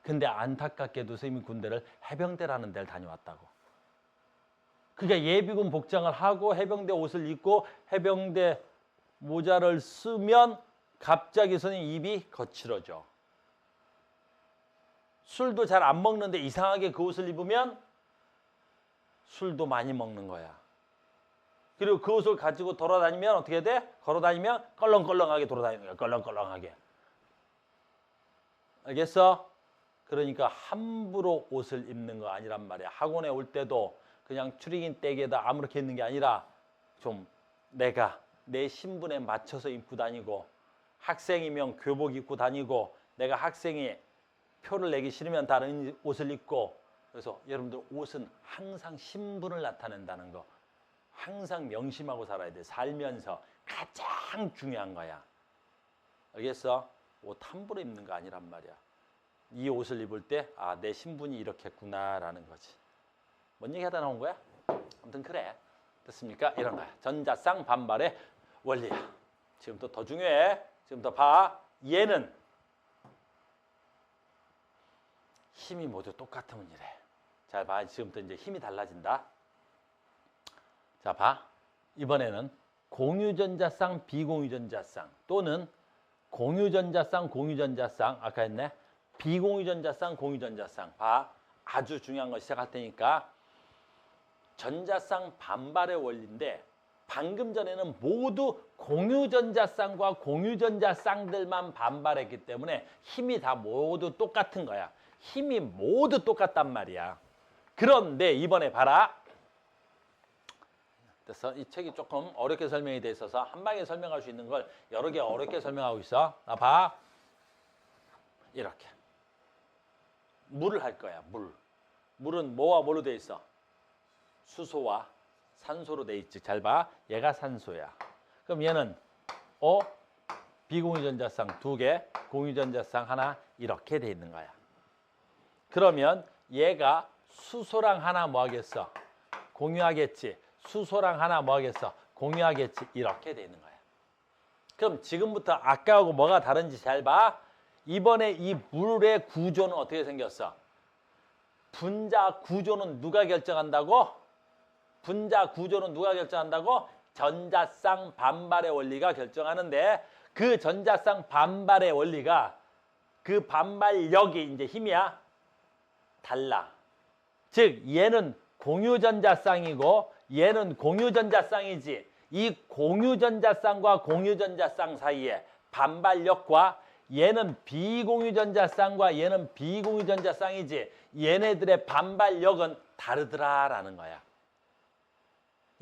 근데 안타깝게도 선생님이 군대를 해병대라는 데를 다녀왔다고. 그러니까 예비군 복장을 하고 해병대 옷을 입고 해병대 모자를 쓰면 갑자기 선생님 입이 거칠어져. 술도 잘 안 먹는데 이상하게 그 옷을 입으면 술도 많이 먹는 거야. 그리고 그 옷을 가지고 돌아다니면 어떻게 돼? 걸어다니면 껄렁껄렁하게 돌아다니는 거야. 껄렁껄렁하게. 알겠어? 그러니까 함부로 옷을 입는 거 아니란 말이야. 학원에 올 때도 그냥 추리닝 떼기에다 아무렇게 입는 게 아니라 좀 내가 내 신분에 맞춰서 입고 다니고 학생이면 교복 입고 다니고 내가 학생이 표를 내기 싫으면 다른 옷을 입고 그래서 여러분들 옷은 항상 신분을 나타낸다는 거 항상 명심하고 살아야 돼. 살면서 가장 중요한 거야. 알겠어? 옷 함부로 입는 거 아니란 말이야. 이 옷을 입을 때 내 신분이 이렇겠구나라는 거지. 뭔 얘기 하다 나온 거야? 아무튼 그래. 됐습니까? 이런 거야. 전자쌍 반발의 원리야. 지금부터 더 중요해. 지금부터 봐. 얘는 힘이 모두 똑같으면 이래. 잘 봐. 지금부터 이제 힘이 달라진다. 자, 봐. 이번에는 공유전자쌍, 비공유전자쌍 또는 공유전자쌍, 공유전자쌍 아까 했네. 비공유전자쌍, 공유전자쌍. 봐. 아주 중요한 거 시작할 테니까 전자쌍 반발의 원리인데 방금 전에는 모두 공유전자쌍과 공유전자쌍들만 반발했기 때문에 힘이 다 모두 똑같은 거야. 힘이 모두 똑같단 말이야. 그런데 이번에 봐라. 그래서 이 책이 조금 어렵게 설명이 돼 있어서 한 방에 설명할 수 있는 걸 여러 개 어렵게 설명하고 있어. 봐. 이렇게. 물을 할 거야. 물은 뭐와 뭘로 돼 있어? 수소와 산소로 돼 있지. 잘 봐. 얘가 산소야. 그럼 얘는 비공유전자쌍 2개, 공유전자쌍 하나 이렇게 돼 있는 거야. 그러면 얘가 수소랑 하나 뭐 하겠어? 공유하겠지. 수소랑 하나 뭐 하겠어? 공유하겠지. 이렇게 돼 있는 거야. 그럼 지금부터 아까하고 뭐가 다른지 잘 봐. 이번에 이 물의 구조는 어떻게 생겼어? 분자 구조는 누가 결정한다고? 분자 구조는 누가 결정한다고? 전자쌍 반발의 원리가 결정하는데 그 전자쌍 반발의 원리가 그 반발력이 이제 힘이야. 달라. 즉 얘는 공유전자쌍이고 얘는 공유전자쌍이지. 이 공유전자쌍과 공유전자쌍 사이에 반발력과 얘는 비공유전자쌍과 얘는 비공유전자쌍이지. 얘네들의 반발력은 다르더라라는 거야.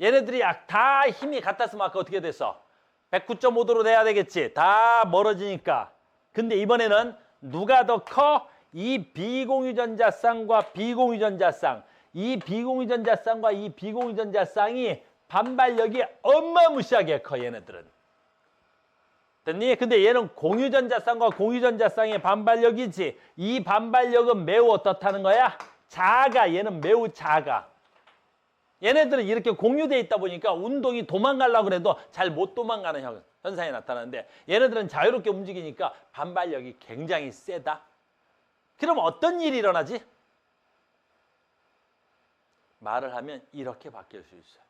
얘네들이 다 힘이 같았으면 아까 어떻게 됐어? 109.5도로 돼야 되겠지. 다 멀어지니까. 근데 이번에는 누가 더 커? 이 비공유전자쌍과 비공유전자쌍. 이 비공유전자쌍과 이 비공유전자쌍이 반발력이 어마무시하게 커 얘네들은. 됐니? 근데 얘는 공유전자쌍과 공유전자쌍의 반발력이지. 이 반발력은 매우 어떻다는 거야? 작아. 얘는 매우 작아. 얘네들은 이렇게 공유되어 있다 보니까 운동이 도망가려고 해도 잘 못 도망가는 현상이 나타나는데 얘네들은 자유롭게 움직이니까 반발력이 굉장히 세다. 그럼 어떤 일이 일어나지? 말을 하면 이렇게 바뀔 수 있어요.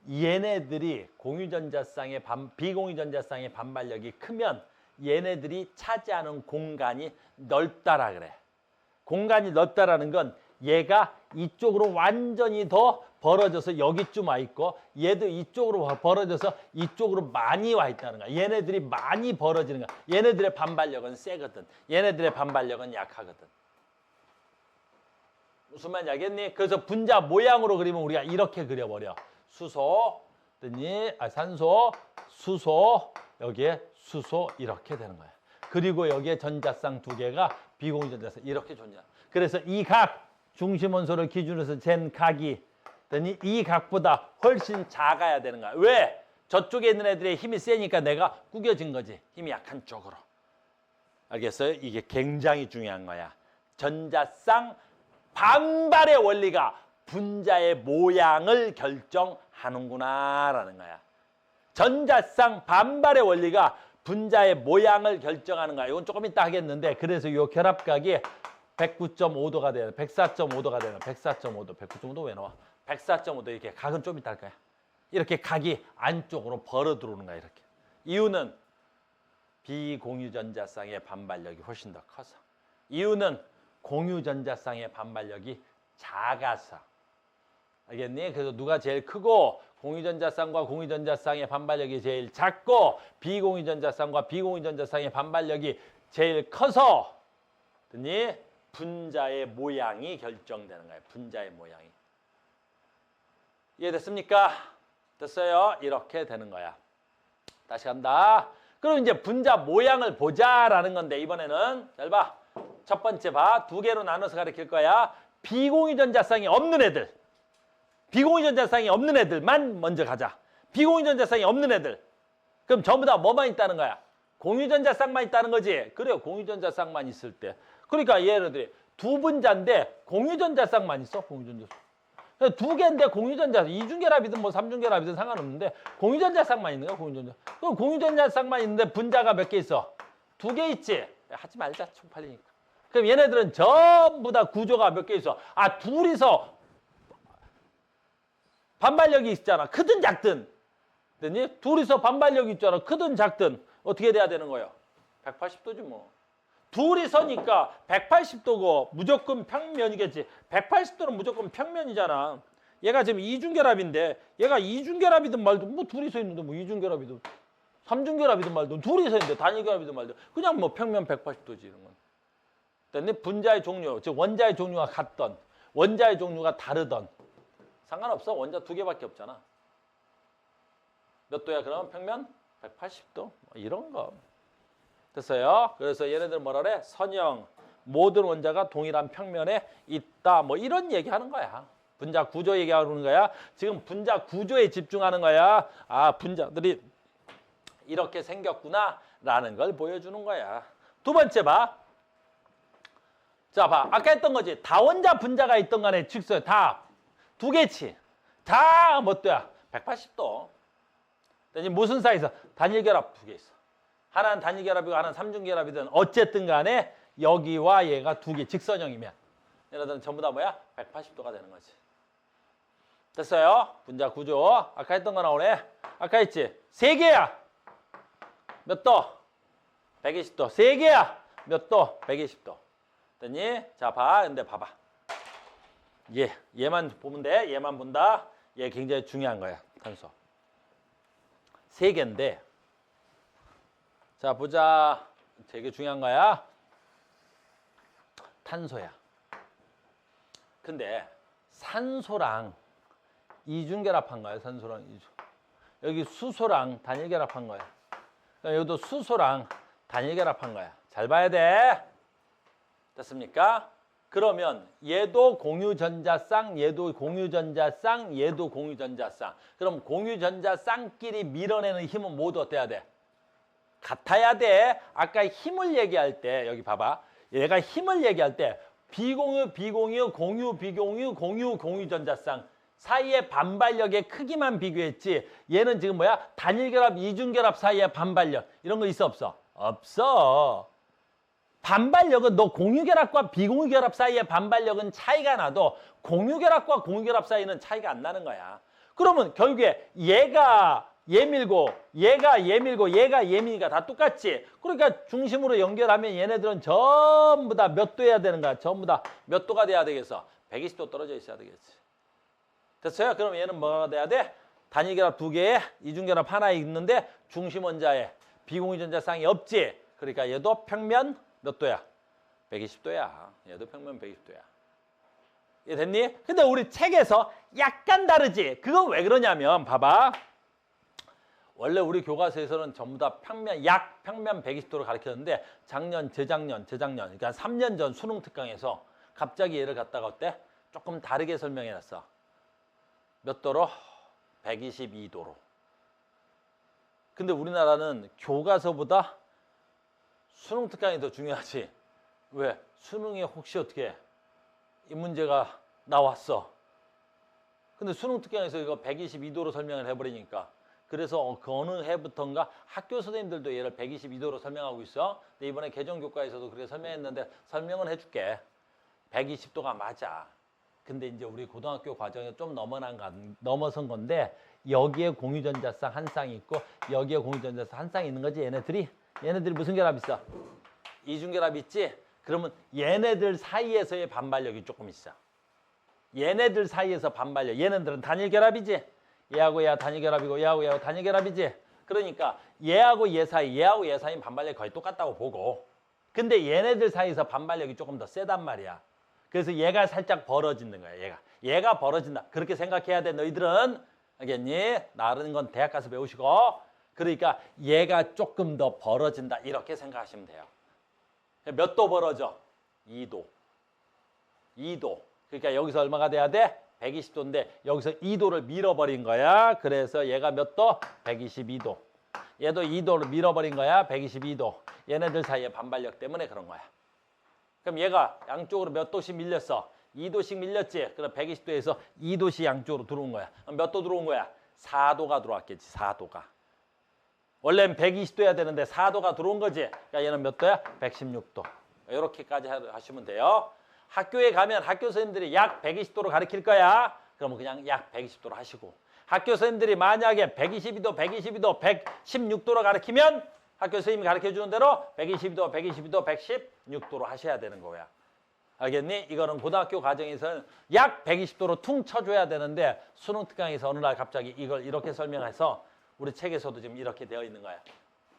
얘네들이 공유전자쌍의 비공유전자쌍의 반발력이 크면 얘네들이 차지하는 공간이 넓다라 그래. 공간이 넓다라는 건 얘가 이쪽으로 완전히 더 벌어져서 여기쯤 와 있고 얘도 이쪽으로 벌어져서 이쪽으로 많이 와 있다는 거야. 얘네들이 많이 벌어지는 거야. 얘네들의 반발력은 세거든. 얘네들의 반발력은 약하거든. 무슨 말인지 알겠니? 그래서 분자 모양으로 그리면 우리가 이렇게 그려버려. 수소, 산소, 수소, 여기에 수소 이렇게 되는 거야. 그리고 여기에 전자쌍 두 개가 비공유전자쌍 이렇게 존재해. 그래서 이 각, 중심원소를 기준으로 잰 각이 이 각보다 훨씬 작아야 되는 거야. 왜? 저쪽에 있는 애들의 힘이 세니까 내가 구겨진 거지. 힘이 약한 쪽으로. 알겠어요? 이게 굉장히 중요한 거야. 전자쌍 반발의 원리가 분자의 모양을 결정하는구나라는 거야. 전자쌍 반발의 원리가 분자의 모양을 결정하는 거야. 이건 조금 이따 하겠는데 그래서 이 결합각이 109.5도가 되는 104.5도가 되는 104.5도 109.5도 왜 나와? 104.5도 이렇게 각은 좀 이따 할 거야. 이렇게 각이 안쪽으로 벌어 들어오는 거야. 이렇게. 이유는 비공유전자쌍의 반발력이 훨씬 더 커서. 이유는 공유전자쌍의 반발력이 작아서. 알겠니? 그래서 누가 제일 크고 공유전자쌍과 공유전자쌍의 반발력이 제일 작고 비공유전자쌍과 비공유전자쌍의 반발력이 제일 커서 됐니? 분자의 모양이 결정되는 거예요. 분자의 모양이. 이해됐습니까? 됐어요? 이렇게 되는 거야. 다시 간다. 그럼 이제 분자 모양을 보자라는 건데 이번에는 잘 봐. 첫 번째 봐. 두 개로 나눠서 가르칠 거야. 비공유전자쌍이 없는 애들. 비공유전자쌍이 없는 애들만 먼저 가자. 비공유전자쌍이 없는 애들. 그럼 전부 다 뭐만 있다는 거야? 공유전자쌍만 있다는 거지. 그래요. 공유전자쌍만 있을 때. 그러니까 얘네들이 두 분자인데 공유전자쌍만 있어. 공유전자쌍. 두 개인데 공유전자, 이중결합이든 뭐 삼중결합이든 상관없는데 공유전자쌍만 있는 거야. 공유전자. 그럼 공유전자쌍만 있는데 분자가 몇 개 있어? 두 개 있지. 하지 말자. 총팔리니까. 그럼 얘네들은 전부 다 구조가 몇 개 있어? 아, 둘이서 반발력이 있잖아. 크든 작든. 됐니? 둘이서 반발력이 있잖아. 크든 작든. 어떻게 돼야 되는 거예요? 180도지 뭐. 둘이 서니까 180도고 무조건 평면이겠지. 180도는 무조건 평면이잖아. 얘가 지금 이중결합인데 얘가 이중결합이든 말든 뭐 둘이 서 있는데 뭐 이중결합이든 삼중결합이든 말든 둘이 서 있는데 단일결합이든 말든 그냥 뭐 평면 180도지 이런 건. 됐니? 분자의 종류, 즉 원자의 종류가 같던 원자의 종류가 다르던 상관없어. 원자 두 개밖에 없잖아. 몇 도야 그러면 평면? 180도? 뭐 이런 거. 됐어요? 그래서 얘네들 뭐라 그래? 선형, 모든 원자가 동일한 평면에 있다. 뭐 이런 얘기하는 거야. 분자 구조 얘기하는 거야. 지금 분자 구조에 집중하는 거야. 아, 분자들이 이렇게 생겼구나라는 걸 보여주는 거야. 두 번째 봐. 자, 봐. 아까 했던 거지. 다원자 분자가 있던 간에 즉선 다 두 개치. 다 몇 도야? 180도. 무슨 사이에서? 단일결합 두 개 있어. 하나는 단일결합이고 하나는 삼중결합이든 어쨌든 간에 여기와 얘가 두 개 직선형이면 얘네들은 전부 다 뭐야? 180도가 되는 거지. 됐어요? 분자 구조. 아까 했던 거 나오네. 아까 했지? 3개야. 몇 도? 120도. 3개야. 몇 도? 120도. 됐니? 자, 봐. 근데 봐봐. 얘만 보면 돼. 얘만 본다. 얘 굉장히 중요한 거야. 탄소. 3개인데. 자, 보자. 되게 중요한 거야. 탄소야. 근데 산소랑 이중결합한 거야. 산소랑 이중. 여기 수소랑 단일결합한 거야. 여기도 수소랑 단일결합한 거야. 잘 봐야 돼. 됐습니까? 그러면 얘도 공유전자쌍, 얘도 공유전자쌍, 얘도 공유전자쌍. 그럼 공유전자쌍끼리 밀어내는 힘은 모두 어때야 돼? 같아야 돼. 아까 힘을 얘기할 때 여기 봐봐. 얘가 힘을 얘기할 때 비공유, 비공유, 공유, 비공유, 공유, 공유전자쌍 사이의 반발력의 크기만 비교했지. 얘는 지금 뭐야? 단일결합, 이중결합 사이의 반발력. 이런 거 있어 없어? 없어. 반발력은 너 공유결합과 비공유결합 사이의 반발력은 차이가 나도 공유결합과 공유결합 사이는 차이가 안 나는 거야. 그러면 결국에 얘가 얘 밀고 얘가 얘 밀고 얘가 얘 미니까 다 똑같지. 그러니까 중심으로 연결하면 얘네들은 전부 다 몇 도여야 되는 거야. 전부 다 몇 도가 돼야 되겠어? 120도 떨어져 있어야 되겠지. 됐어요? 그럼 얘는 뭐가 돼야 돼? 단일결합 2개에 이중결합 하나 있는데 중심 원자에 비공유전자쌍이 없지. 그러니까 얘도 평면 몇 도야? 120도야. 얘도 평면 120도야. 이해 됐니? 근데 우리 책에서 약간 다르지? 그건 왜 그러냐면 봐봐. 원래 우리 교과서에서는 전부 다 약 평면 120도를 가르쳤는데 작년, 재작년, 그러니까 3년 전 수능 특강에서 갑자기 얘를 갖다가 어때? 조금 다르게 설명해놨어. 몇 도로? 122도로. 근데 우리나라는 교과서보다 수능 특강이 더 중요하지. 왜? 수능에 혹시 어떻게 이 문제가 나왔어. 근데 수능 특강에서 이거 122도로 설명을 해버리니까 그래서 그 어느 해부터인가 학교 선생님들도 얘를 122도로 설명하고 있어. 근데 이번에 개정교과에서도 그렇게 설명했는데 설명은 해줄게. 120도가 맞아. 근데 이제 우리 고등학교 과정에 좀 넘어선 건데 여기에 공유전자쌍 한 쌍이 있고 여기에 공유전자쌍 한 쌍이 있는 거지. 얘네들이 무슨 결합 있어? 이중결합 있지? 그러면 얘네들 사이에서의 반발력이 조금 있어. 얘네들 사이에서 반발력. 얘네들은 단일결합이지? 얘하고 얘하고 단일결합이고 얘하고 얘하고 단일결합이지? 그러니까 얘하고 얘 사이 반발력이 거의 똑같다고 보고 근데 얘네들 사이에서 반발력이 조금 더 세단 말이야. 그래서 얘가 살짝 벌어지는 거야. 얘가 벌어진다. 그렇게 생각해야 돼. 너희들은. 알겠니? 나르는 건 대학 가서 배우시고 그러니까 얘가 조금 더 벌어진다. 이렇게 생각하시면 돼요. 몇 도 벌어져? 2도. 2도. 그러니까 여기서 얼마가 돼야 돼? 120도인데 여기서 2도를 밀어버린 거야. 그래서 얘가 몇 도? 122도. 얘도 2도를 밀어버린 거야. 122도. 얘네들 사이의 반발력 때문에 그런 거야. 그럼 얘가 양쪽으로 몇 도씩 밀렸어? 2도씩 밀렸지? 그럼 120도에서 2도씩 양쪽으로 들어온 거야. 몇 도 들어온 거야? 4도가 들어왔겠지. 4도가. 원래는 120도여야 되는데 4도가 들어온 거지. 그러니까 얘는 몇 도야? 116도. 이렇게까지 하시면 돼요. 학교에 가면 학교 선생님들이 약 120도로 가르칠 거야. 그러면 그냥 약 120도로 하시고. 학교 선생님들이 만약에 122도, 116도로 가르치면 학교 선생님이 가르쳐주는 대로 122도, 116도로 하셔야 되는 거야. 알겠니? 이거는 고등학교 과정에서는 약 120도로 퉁 쳐줘야 되는데 수능 특강에서 어느 날 갑자기 이걸 이렇게 설명해서 우리 책에서도 지금 이렇게 되어 있는 거야.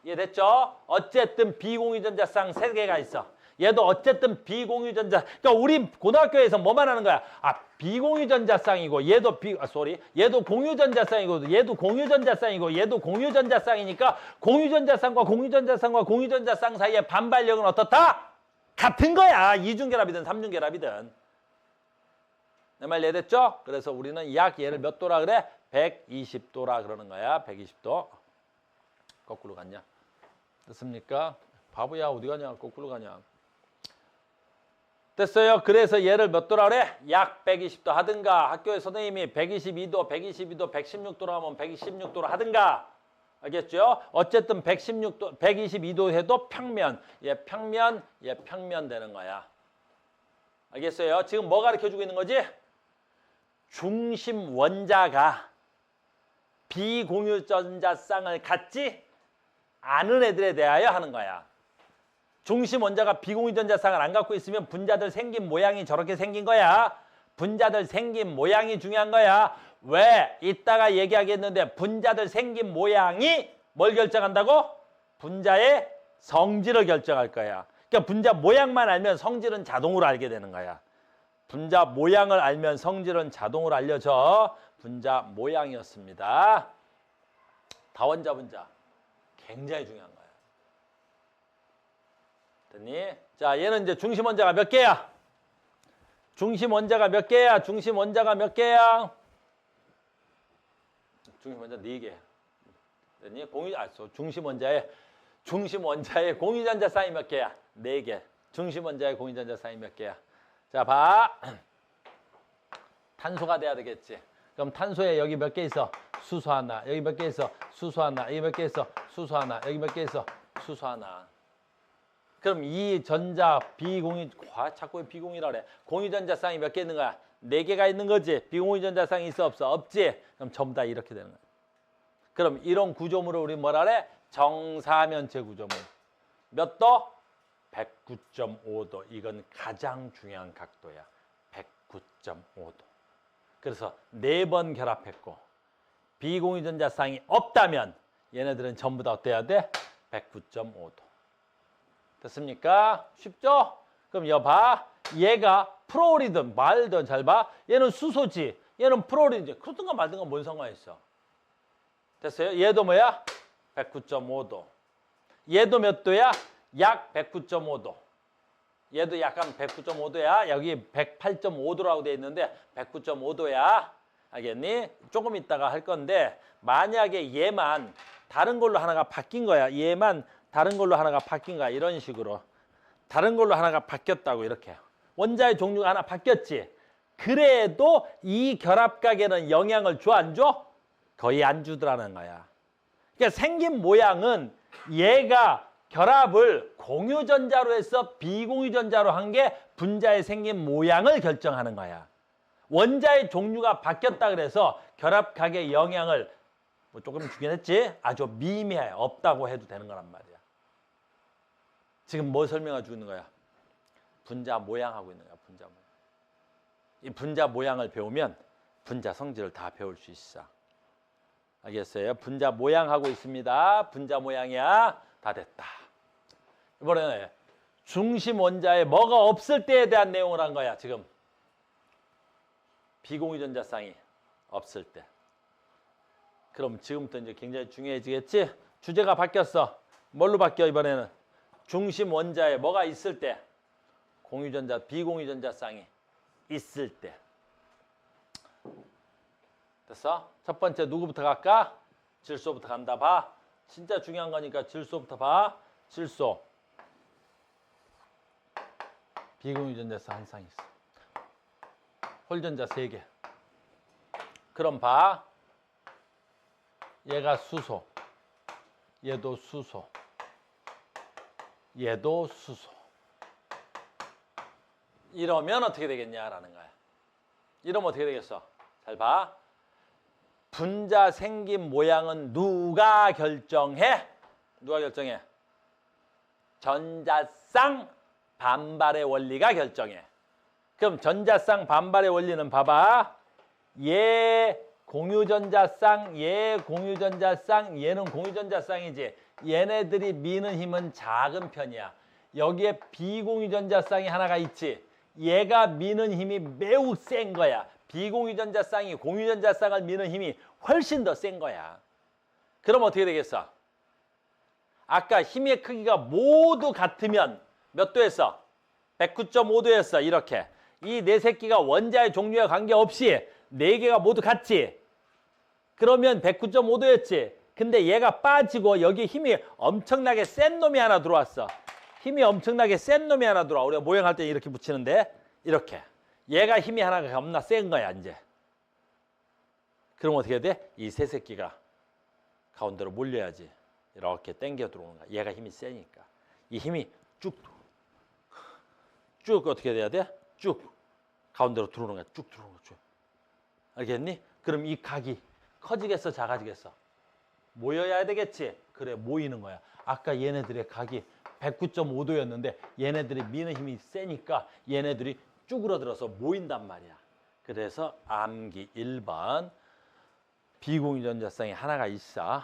이해됐죠? 어쨌든 비공유전자쌍 3개가 있어. 얘도 어쨌든 비공유전자. 그러니까 우리 고등학교에서 뭐만 하는 거야? 비공유전자쌍이고 얘도 공유전자쌍이고 얘도 공유전자쌍이고 얘도 공유전자쌍이니까 공유전자쌍과 공유전자쌍 사이의 반발력은 어떻다? 같은 거야. 이중결합이든 삼중결합이든. 내 말 이해됐죠? 그래서 우리는 약 얘를 몇 도라 그래? 120도라 그러는 거야. 120도. 거꾸로 갔냐? 됐습니까? 바보야 어디 가냐? 거꾸로 가냐? 됐어요. 그래서 얘를 몇 도라 그래? 약 120도 하든가 학교에 선생님이 122도, 116도로 하면 116도로 하든가. 알겠죠? 어쨌든 122도 해도 평면. 얘 평면 되는 거야. 알겠어요? 지금 뭐 가르쳐주고 있는 거지? 중심 원자가 비공유전자쌍을 갖지 않은 애들에 대하여 하는 거야. 중심 원자가 비공유전자쌍을 안 갖고 있으면 분자들 생긴 모양이 저렇게 생긴 거야. 분자들 생긴 모양이 중요한 거야. 왜? 이따가 얘기하겠는데 분자들 생긴 모양이 뭘 결정한다고? 분자의 성질을 결정할 거야. 그러니까 분자 모양만 알면 성질은 자동으로 알게 되는 거야. 분자 모양을 알면 성질은 자동으로 알려져. 분자 모양이었습니다. 다원자 분자. 굉장히 중요한 거야. 됐니? 자, 얘는 이제 중심 원자가 몇 개야? 중심 원자가 몇 개야? 중심 원자가 몇 개야? 중심 원자 4개. 됐니? 중심 원자의 공유전자 쌍이 몇 개야? 4개. 중심 원자의 공유전자 쌍이 몇 개야? 자, 봐. 탄소가 돼야 되겠지. 그럼 탄소에 여기 몇 개 있어? 수소 하나. 여기 몇 개 있어? 수소 하나. 여기 몇 개 있어? 수소 하나. 여기 몇 개 있어? 수소 하나. 그럼 이 전자 비공유, 자꾸 비공유라 그래. 공유전자쌍이 몇 개 있는 거야? 4개가 있는 거지. 비공유전자쌍이 있어 없어? 없지. 그럼 전부 다 이렇게 되는 거야. 그럼 이런 구조물을 우리 뭐라 그래? 정사면체 구조물. 몇 도? 109.5도. 이건 가장 중요한 각도야. 109.5도. 그래서 4번 결합했고 비공유전자쌍이 없다면 얘네들은 전부 다 어때야 돼? 109.5도. 됐습니까? 쉽죠? 그럼 여봐. 얘가 프로리든 말든 잘 봐. 얘는 수소지. 얘는 프로리든. 그렇든가 말든가 뭔 상관이 있어. 됐어요? 얘도 뭐야? 109.5도. 얘도 몇 도야? 약 109.5도. 얘도 약간 109.5도야. 여기 108.5도라고 돼 있는데 109.5도야. 알겠니? 조금 있다가 할 건데 만약에 얘만 다른 걸로 하나가 바뀐 거야. 얘만 다른 걸로 하나가 바뀐 거야. 이런 식으로. 다른 걸로 하나가 바뀌었다고 이렇게. 원자의 종류가 하나 바뀌었지. 그래도 이 결합각에는 영향을 줘 안 줘? 거의 안 주더라는 거야. 그러니까 생긴 모양은 얘가 결합을 공유전자로 해서 비공유전자로 한 게 분자의 생긴 모양을 결정하는 거야. 원자의 종류가 바뀌었다 그래서 결합각의 영향을 뭐 조금 주긴 했지. 아주 미미해. 없다고 해도 되는 거란 말이야. 지금 뭐 설명해 주는 거야? 분자 모양하고 있는 거야. 분자 모양. 이 분자 모양을 배우면 분자 성질을 다 배울 수 있어. 알겠어요? 분자 모양하고 있습니다. 분자 모양이야. 다 됐다. 이번에는 중심 원자에 뭐가 없을 때에 대한 내용을 한 거야. 지금 비공유전자쌍이 없을 때. 그럼 지금부터 이제 굉장히 중요해지겠지? 주제가 바뀌었어. 뭘로 바뀌어 이번에는? 중심 원자에 뭐가 있을 때? 공유전자, 비공유전자쌍이 있을 때. 됐어? 첫 번째 누구부터 갈까? 질소부터 간다. 봐. 진짜 중요한 거니까 질소부터 봐. 질소. 비공유전자쌍 한 쌍 있어. 홀전자 3개. 그럼 봐. 얘가 수소. 얘도 수소. 얘도 수소. 이러면 어떻게 되겠냐라는 거야. 이러면 어떻게 되겠어? 잘 봐. 분자 생긴 모양은 누가 결정해? 누가 결정해? 전자쌍 반발의 원리가 결정해. 그럼 전자쌍 반발의 원리는 봐봐. 얘 공유전자쌍, 얘 공유전자쌍, 얘는 공유전자쌍이지. 얘네들이 미는 힘은 작은 편이야. 여기에 비공유전자쌍이 하나가 있지. 얘가 미는 힘이 매우 센 거야. 비공유전자쌍이 공유전자쌍을 미는 힘이 훨씬 더 센 거야. 그럼 어떻게 되겠어? 아까 힘의 크기가 모두 같으면 몇 도였어? 109.5도였어. 이렇게. 이 네 새끼가 원자의 종류에 관계없이 네 개가 모두 같지? 그러면 109.5도였지. 근데 얘가 빠지고 여기 힘이 엄청나게 센 놈이 하나 들어왔어. 힘이 엄청나게 센 놈이 하나 들어와. 우리가 모형할 때 이렇게 붙이는데 이렇게. 얘가 힘이 하나가 겁나 센 거야 이제. 그럼 어떻게 돼? 이 세 새끼가 가운데로 몰려야지. 이렇게 당겨 들어오는 거야. 얘가 힘이 세니까. 이 힘이 쭉 어떻게 돼야 돼? 쭉 가운데로 들어오는 거야. 쭉 들어오는 거야. 쭉. 알겠니? 그럼 이 각이 커지겠어, 작아지겠어? 모여야 되겠지? 그래, 모이는 거야. 아까 얘네들의 각이 109.5도였는데 얘네들이 미는 힘이 세니까 얘네들이 쭈그러들어서 모인단 말이야. 그래서 암기 1번. 비공유전자쌍이 하나가 있어.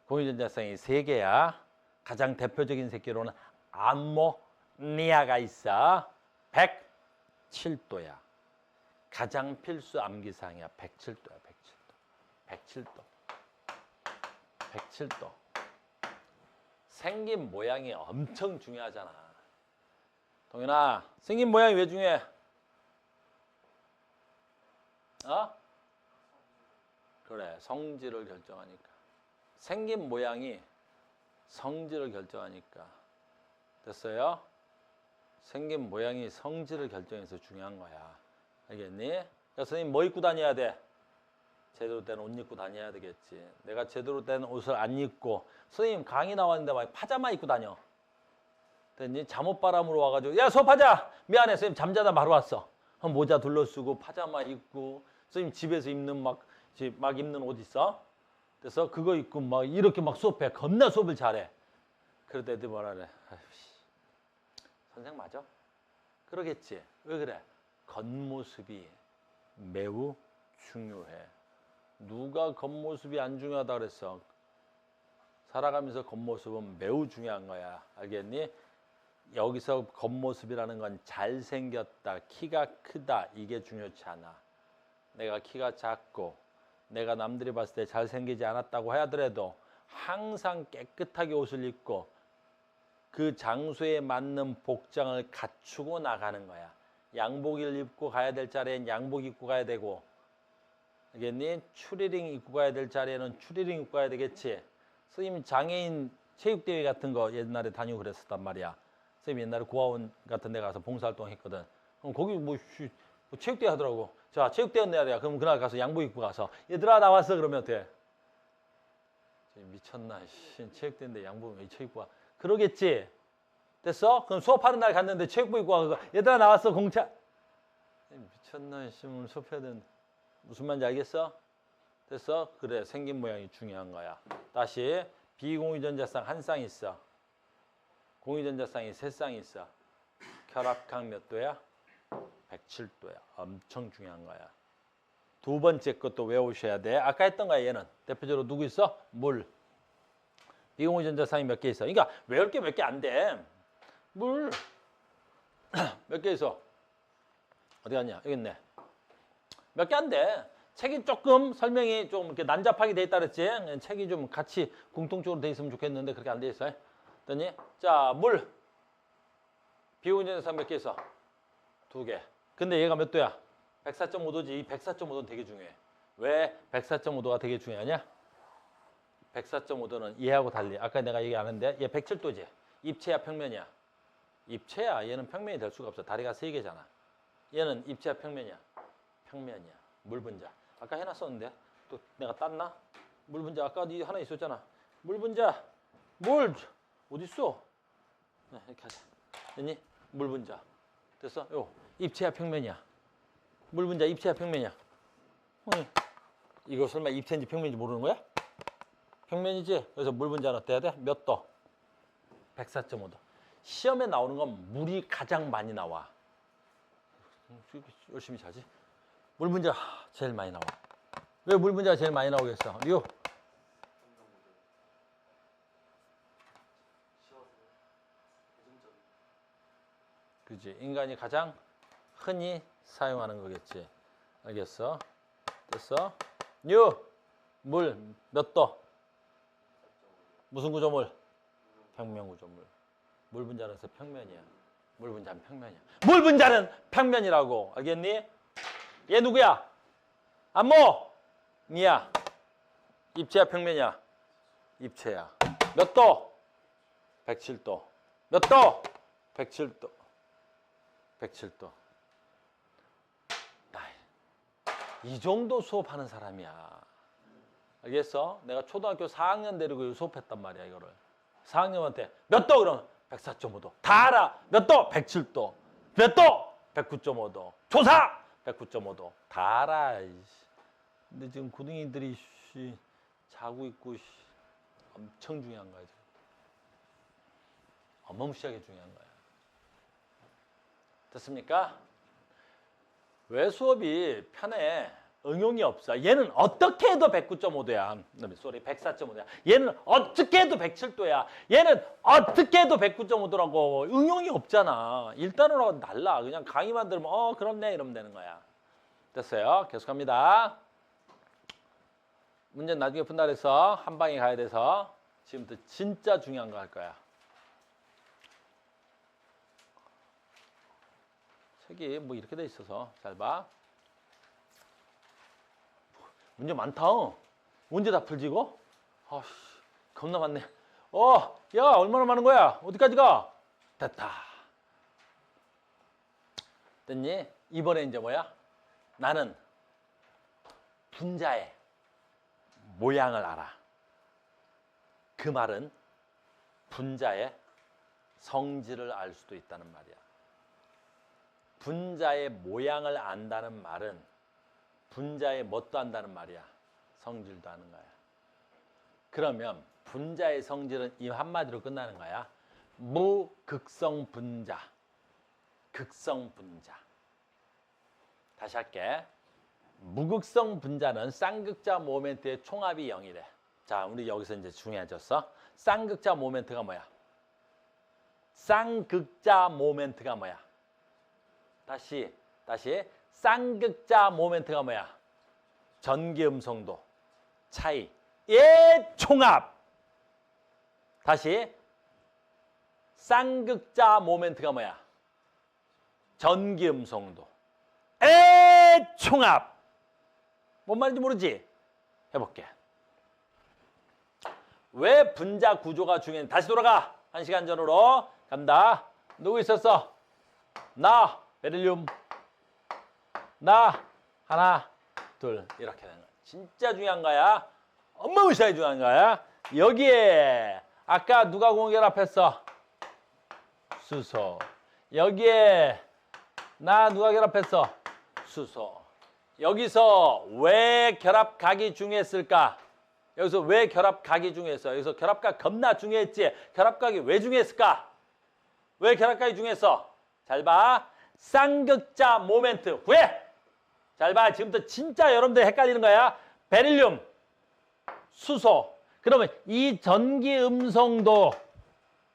공유전자쌍이 3개야. 가장 대표적인 새끼로는 암모니아가 있어. 107도야. 가장 필수 암기사항이야. 107도야. 107도. 107도. 생긴 모양이 엄청 중요하잖아. 동현아, 생긴 모양이 왜 중요해? 어? 그래, 성질을 결정하니까. 생긴 모양이 성질을 결정하니까. 됐어요? 생긴 모양이 성질을 결정해서 중요한 거야. 알겠니? 그러니까 선생님 뭐 입고 다녀야 돼? 제대로 된 옷 입고 다녀야 되겠지. 내가 제대로 된 옷을 안 입고 선생님 강의 나왔는데 막 파자마 입고 다녀. 됐니? 잠옷바람으로 와가지고 야 수업하자! 미안해 선생님 잠자다 바로 왔어. 모자 둘러쓰고 파자마 입고 선생님 집에서 입는 막 입는 옷 있어? 그래서 그거 입고 막 이렇게 막 수업해. 겁나 수업을 잘해. 그럴 때 애들 뭐라 그래? 아이씨, 선생 맞아? 그러겠지. 왜 그래? 겉모습이 매우 중요해. 누가 겉모습이 안 중요하다 그랬어? 살아가면서 겉모습은 매우 중요한 거야. 알겠니? 여기서 겉모습이라는 건 잘생겼다, 키가 크다 이게 중요치 않아. 내가 키가 작고 내가 남들이 봤을 때 잘생기지 않았다고 하더라도 항상 깨끗하게 옷을 입고 그 장소에 맞는 복장을 갖추고 나가는 거야. 양복을 입고 가야 될 자리엔 양복 입고 가야 되고, 알겠니? 추리닝 입고 가야 될 자리에는 추리닝 입고 가야 되겠지. 선생님 장애인 체육대회 같은 거 옛날에 다니고 그랬었단 말이야. 선생님 옛날에 고아원 같은 데 가서 봉사활동 했거든. 그럼 거기 뭐 체육대회 하더라고. 자, 체육대회 내야 돼. 그럼 그날 가서 양복 입고 가서 얘들아 나왔어 그러면 어때? 미쳤나? 체육대회인데 양복 입고 와. 그러겠지. 됐어? 그럼 수업하는 날 갔는데 체육복 입고 와. 얘들아 나왔어 공차. 미쳤나? 오늘 수업해야 되는데. 무슨 말인지 알겠어? 됐어? 그래, 생긴 모양이 중요한 거야. 다시 비공유전자쌍 한 쌍 있어. 공유전자쌍이 3쌍 있어. 결합각 몇 도야? 107도야. 엄청 중요한 거야. 두 번째 것도 외우셔야 돼. 아까 했던 거야 얘는. 대표적으로 누구 있어? 물. 비공유전자쌍이 몇 개 있어. 그러니까 외울 게 몇 개 안 돼. 물. 몇 개 있어? 어디 갔냐? 여기 있네. 몇 개 안 돼. 책이 조금 설명이 좀 이렇게 난잡하게 돼 있다 그랬지? 책이 좀 같이 공통적으로 돼 있으면 좋겠는데 그렇게 안 돼 있어요. 됐니? 자, 물. 비공유전자쌍 몇 개 있어? 2개. 근데 얘가 몇 도야? 104.5도지. 이 104.5도는 되게 중요해. 왜 104.5도가 되게 중요하냐? 104.5도는 얘하고 달리. 아까 내가 얘기 안 했는데 얘 107도지. 입체야 평면이야? 입체야. 얘는 평면이 될 수가 없어. 다리가 3개잖아. 얘는 입체야 평면이야? 평면이야. 물 분자. 아까 해놨었는데 또 내가 땄나? 물 분자 아까 하나 있었잖아. 물 분자. 물 어딨어? 네, 이렇게 하자. 됐니? 물 분자. 됐어? 요 입체야 평면이야? 물 분자 입체야 평면이야? 이거 설마 입체인지 평면인지 모르는 거야? 평면이지? 그래서 물 분자는 어때야 돼? 몇 도? 104.5도. 시험에 나오는 건 물이 가장 많이 나와. 열심히 자지? 물 분자 제일 많이 나와. 왜 물 분자가 제일 많이 나오겠어? 리오. 그지? 인간이 가장 흔히 사용하는 거겠지. 알겠어? 됐어? 뉴. 물 몇 도? 무슨 구조물? 평면 구조물. 물 분자는 평면이야. 물 분자는 평면이야. 물 분자는 평면이라고. 알겠니? 얘 누구야? 암모. 니야. 입체야 평면이야? 입체야. 몇 도? 107도. 몇 도? 107도. 107도. 이 정도 수업하는 사람이야. 알겠어? 내가 초등학교 4학년 데리고 수업했단 말이야, 이거를. 4학년한테 몇 도? 그럼 104.5도. 다 알아. 몇 도? 107도. 몇 도? 109.5도. 조사! 109.5도. 다 알아. 이씨. 근데 지금 고등이들이 씨, 자고 있고 씨, 엄청 중요한 거야. 지금. 어마무시하게 중요한 거야. 됐습니까? 왜 수업이 편해? 응용이 없어. 얘는 어떻게 해도 109.5도야. 쏘리 104.5도야. 얘는 어떻게 해도 107도야. 얘는 어떻게 해도 109.5도라고. 응용이 없잖아. 일단으로 달라. 그냥 강의만 들으면 그렇네 이러면 되는 거야. 됐어요. 계속합니다. 문제는 나중에 푼다 그래서 한 방에 가야 돼서 지금부터 진짜 중요한 거 할 거야. 책이 뭐 이렇게 돼 있어서 잘 봐. 문제 많다. 문제 다 풀지고? 아씨, 겁나 많네. 야, 얼마나 많은 거야? 어디까지 가? 됐다. 됐니? 이번에 이제 뭐야? 나는 분자의 모양을 알아. 그 말은 분자의 성질을 알 수도 있다는 말이야. 분자의 모양을 안다는 말은 분자의 뭣도 안다는 말이야. 성질도 아는 거야. 그러면 분자의 성질은 이 한마디로 끝나는 거야. 무극성 분자. 극성 분자. 다시 할게. 무극성 분자는 쌍극자 모멘트의 총합이 0이래. 자, 우리 여기서 이제 중요해졌어. 쌍극자 모멘트가 뭐야? 쌍극자 모멘트가 뭐야? 다시. 쌍극자 모멘트가 뭐야? 전기음성도 차이의 총합. 다시. 쌍극자 모멘트가 뭐야? 전기음성도의 총합. 뭔 말인지 모르지? 해볼게. 왜 분자 구조가 중요해? 다시 돌아가. 1시간 전으로 간다. 누구 있었어? 나 베릴륨. 나 하나 둘 이렇게 되는 거야. 진짜 중요한 거야. 어마무시하게 중요한 거야. 여기에 아까 누가 공결합했어? 수소. 여기에 나 누가 결합했어? 수소. 여기서 왜 결합각이 중요했을까? 여기서 왜 결합각이 중요했어? 여기서 결합각 겁나 중요했지? 결합각이 왜 중요했을까? 왜 결합각이 중요했어? 잘 봐. 쌍극자 모멘트. 왜? 잘 봐. 지금부터 진짜 여러분들 헷갈리는 거야. 베릴륨, 수소. 그러면 이 전기음성도.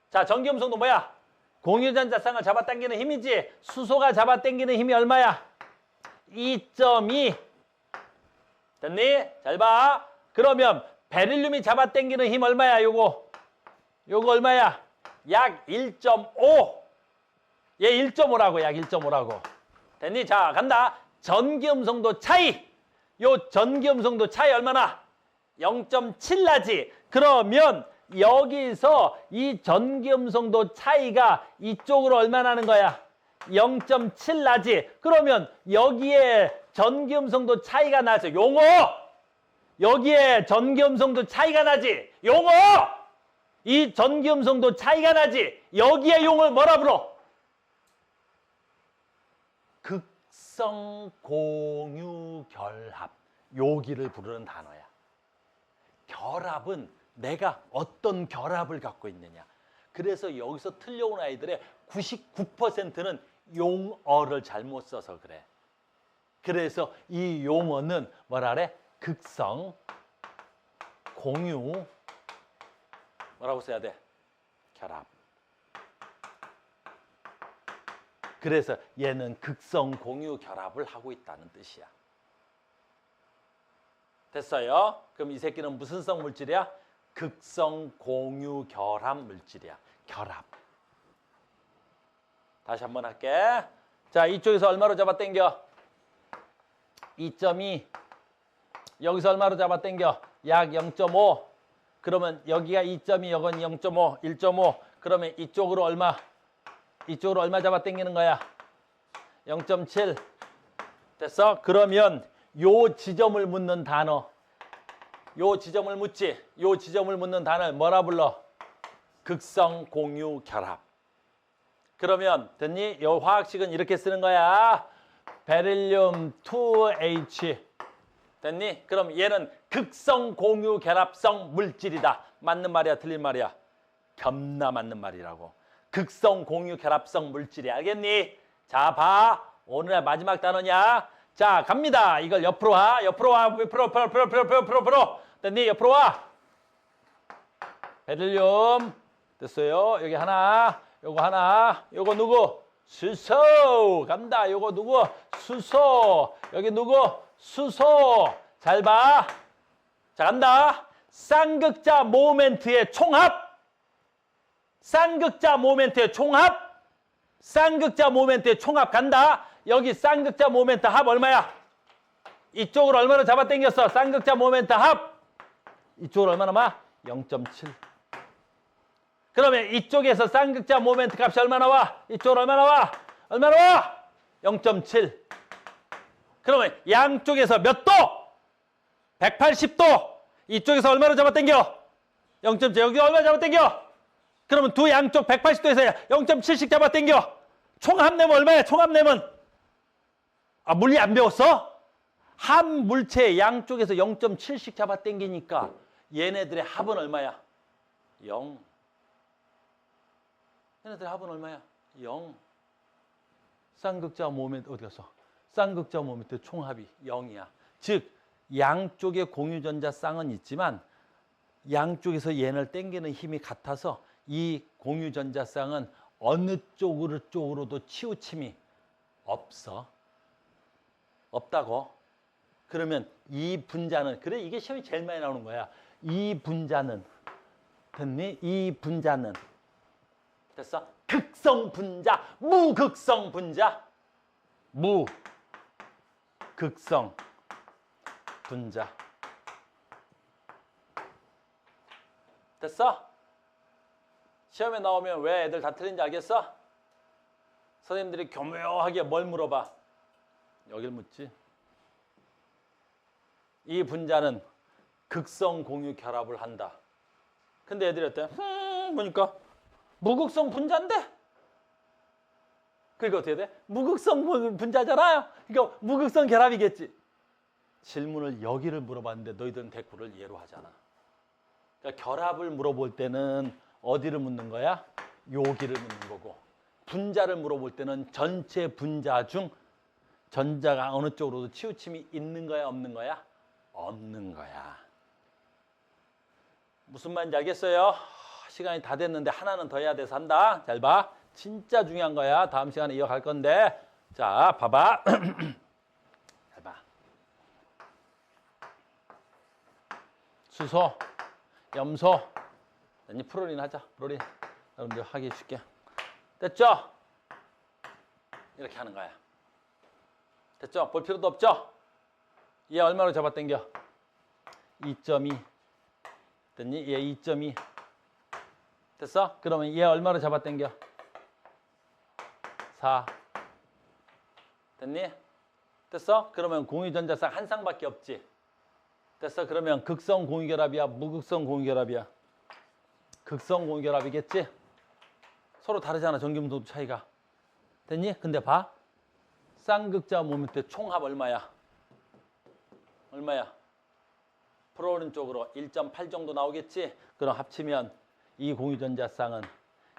자, 전기음성도 뭐야? 공유전자쌍을 잡아당기는 힘이지. 수소가 잡아당기는 힘이 얼마야? 2.2. 됐니? 잘 봐. 그러면 베릴륨이 잡아당기는 힘 얼마야? 요거 얼마야? 약 1.5. 얘 1.5라고. 약 1.5라고. 됐니? 자, 간다. 전기음성도 차이. 요 전기음성도 차이 얼마나? 0.7 나지. 그러면 여기서 이 전기음성도 차이가 이쪽으로 얼마 나는 거야? 0.7 나지. 그러면 여기에 전기음성도 차이가 나죠. 용어. 여기에 전기음성도 차이가 나지. 용어. 이 전기음성도 차이가 나지. 여기에 용을 뭐라 불러? 극성 공유 결합. 여기를 부르는 단어야. 결합은 내가 어떤 결합을 갖고 있느냐. 그래서 여기서 틀려온 아이들의 99%는 용어를 잘못 써서 그래. 그래서 이 용어는 뭐라 그래? 극성, 공유, 뭐라고 써야 돼? 결합. 그래서 얘는 극성, 공유, 결합을 하고 있다는 뜻이야. 됐어요? 그럼 이 새끼는 무슨 성 물질이야? 극성, 공유, 결합 물질이야. 결합. 다시 한번 할게. 자, 이쪽에서 얼마로 잡아당겨? 2.2. 여기서 얼마로 잡아당겨? 약 0.5. 그러면 여기가 2.2, 여건 0.5, 1.5. 그러면 이쪽으로 얼마? 이쪽으로 얼마 잡아당기는 거야? 0.7. 됐어? 그러면 요 지점을 묻는 단어. 요 지점을 묻지. 요 지점을 묻는 단어를 뭐라 불러? 극성, 공유, 결합. 그러면 됐니? 요 화학식은 이렇게 쓰는 거야. 베릴륨 2H. 됐니? 그럼 얘는 극성 공유 결합성 물질이다. 맞는 말이야, 틀린 말이야? 겁나 맞는 말이라고. 극성 공유 결합성 물질이. 알겠니? 자, 봐. 오늘의 마지막 단어냐? 자, 갑니다. 이걸 옆으로 와. 옆으로 와. 옆으로. 됐니? 옆으로 와. 베릴륨. 됐어요. 여기 하나. 요거 하나. 요거 누구? 수소. 간다. 요거 누구? 수소. 여기 누구? 수소. 잘 봐. 자, 간다. 쌍극자 모멘트의 총합. 쌍극자 모멘트의 총합. 쌍극자 모멘트의 총합 간다. 여기 쌍극자 모멘트 합 얼마야? 이쪽으로 얼마나 잡아당겼어? 쌍극자 모멘트 합. 이쪽으로 얼마나 마? 0.7. 그러면 이쪽에서 쌍극자 모멘트 값이 얼마나 와? 이쪽으로 얼마나 와? 얼마나 와? 0.7. 그러면 양쪽에서 몇 도? 180도. 이쪽에서 얼마로 잡아당겨? 0.7. 여기 얼마 잡아당겨? 그러면 두 양쪽 180도에서 0.7씩 잡아당겨. 총합내면 얼마야? 총합내면. 아, 물리 안 배웠어? 한 물체 양쪽에서 0.7씩 잡아당기니까 얘네들의 합은 얼마야? 0. 얘네들의 합은 얼마야? 0. 쌍극자 모멘트 어디 갔어? 쌍극자 모멘트 총합이 0이야. 즉 양쪽의 공유전자 쌍은 있지만 양쪽에서 얘를 당기는 힘이 같아서 이 공유전자 쌍은 어느 쪽으로도 치우침이 없어. 없다고. 그러면 이 분자는, 그래 이게 시험이 제일 많이 나오는 거야. 이 분자는, 됐니? 이 분자는 됐어? 극성 분자, 무극성 분자. 무극성 분자. 됐어? 시험에 나오면 왜 애들 다 틀린지 알겠어? 선생님들이 교묘하게 뭘 물어봐? 여길 묻지. 이 분자는 극성 공유 결합을 한다. 근데 애들이 어때? 보니까 무극성 분자인데? 그러니까 어떻게 돼? 무극성 분자잖아요. 그러니까 무극성 결합이겠지. 질문을 여기를 물어봤는데 너희들은 대꾸를 얘로 하잖아. 그러니까 결합을 물어볼 때는 어디를 묻는 거야? 여기를 묻는 거고, 분자를 물어볼 때는 전체 분자 중 전자가 어느 쪽으로도 치우침이 있는 거야, 없는 거야? 없는 거야. 무슨 말인지 알겠어요? 시간이 다 됐는데 하나는 더 해야 돼서 한다. 잘 봐. 진짜 중요한 거야. 다음 시간에 이어갈 건데. 자, 봐봐. 잘 봐. 수소, 염소. 이제 프로린 하자. 프로린. 여러분들 하기 쉽게. 됐죠? 이렇게 하는 거야. 됐죠? 볼 필요도 없죠? 얘 얼마로 잡아당겨? 2.2. 됐니? 얘 2.2. 됐어? 그러면 얘 얼마로 잡아당겨? 4. 됐니? 됐어? 그러면 공유전자쌍 한 쌍밖에 없지. 됐어? 그러면 극성 공유결합이야? 무극성 공유결합이야? 극성 공유결합이겠지? 서로 다르잖아, 전기음도 차이가. 됐니? 근데 봐. 쌍극자 모멘트 총합 얼마야? 얼마야? 프로린 쪽으로 1.8 정도 나오겠지? 그럼 합치면 이 공유전자 쌍은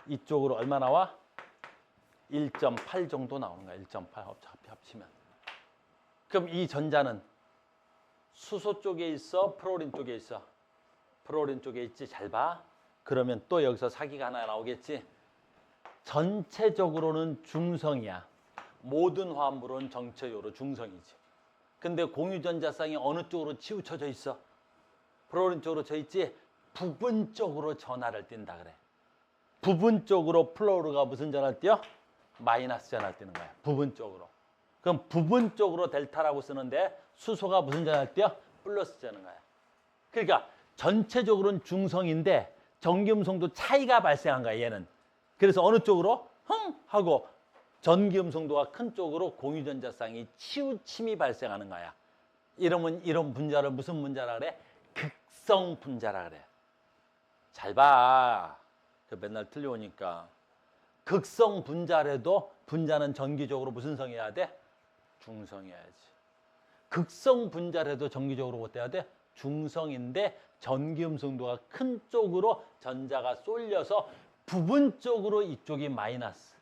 이쪽으로 얼마 나와? 1.8 정도 나오는 거야. 1.8 합치면. 그럼 이 전자는 수소 쪽에 있어? 프로린 쪽에 있어? 프로린 쪽에 있지? 잘 봐. 그러면 또 여기서 사기가 하나 나오겠지? 전체적으로는 중성이야. 모든 화합물은 전체적으로 중성이지. 근데 공유전자 쌍이 어느 쪽으로 치우쳐져 있어? 프로린 쪽으로 져 있지? 부분적으로 전하를 띈다 그래. 부분적으로 플로르가 무슨 전하를 띄어? 마이너스 전하를 띄는 거야. 부분적으로. 그럼 부분적으로 델타라고 쓰는데 수소가 무슨 전하를 띄어? 플러스 전하는 거야. 그러니까 전체적으로는 중성인데 전기음성도 차이가 발생한 거야, 얘는. 그래서 어느 쪽으로? 하고 전기음성도가 큰 쪽으로 공유전자쌍이 치우침이 발생하는 거야. 이러면 이런 분자를 무슨 분자라 그래? 극성 분자라 그래. 잘 봐. 맨날 틀려오니까. 극성 분자라도 분자는 전기적으로 무슨 성이어야 돼? 중성이어야지. 극성 분자라도 정기적으로 어때야 돼? 중성인데 전기음 성도가 큰 쪽으로 전자가 쏠려서 부분적으로 이쪽이 마이너스,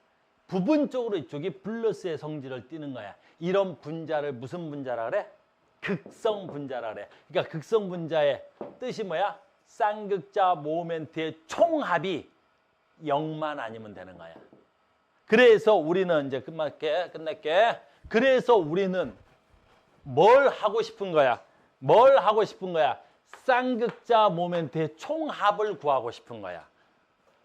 부분적으로 이쪽이 플러스의 성질을 띠는 거야. 이런 분자를 무슨 분자라 그래? 극성 분자라 그래. 그러니까 극성 분자의 뜻이 뭐야? 쌍극자 모멘트의 총합이 0만 아니면 되는 거야. 그래서 우리는 이제 끝낼게. 그래서 우리는 뭘 하고 싶은 거야? 뭘 하고 싶은 거야? 쌍극자 모멘트의 총합을 구하고 싶은 거야.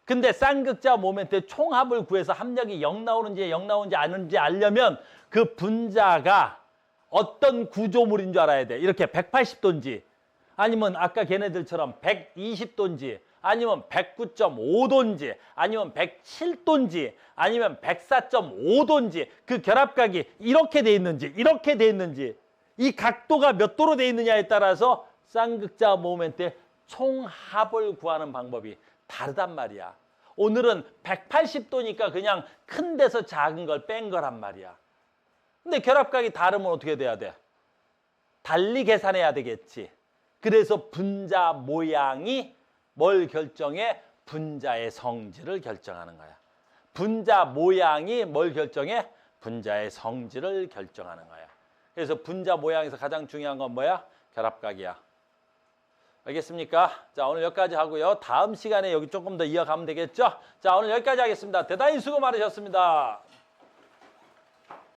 근데 쌍극자 모멘트의 총합을 구해서 합력이 0 나오는지 0 나오는지 아는지 알려면 그 분자가 어떤 구조물인 줄 알아야 돼. 이렇게 180도인지 아니면 아까 걔네들처럼 120도인지 아니면 109.5도인지 아니면 107도인지 아니면 104.5도인지 그 결합각이 이렇게 돼 있는지 이렇게 돼 있는지 이 각도가 몇 도로 돼 있느냐에 따라서 쌍극자 모멘트의 총합을 구하는 방법이 다르단 말이야. 오늘은 180도니까 그냥 큰 데서 작은 걸 뺀 거란 말이야. 근데 결합각이 다르면 어떻게 돼야 돼? 달리 계산해야 되겠지. 그래서 분자 모양이 뭘 결정해? 분자의 성질을 결정하는 거야. 분자 모양이 뭘 결정해? 분자의 성질을 결정하는 거야. 그래서 분자 모양에서 가장 중요한 건 뭐야? 결합각이야. 알겠습니까? 자, 오늘 여기까지 하고요. 다음 시간에 여기 조금 더 이어가면 되겠죠? 자, 오늘 여기까지 하겠습니다. 대단히 수고 많으셨습니다.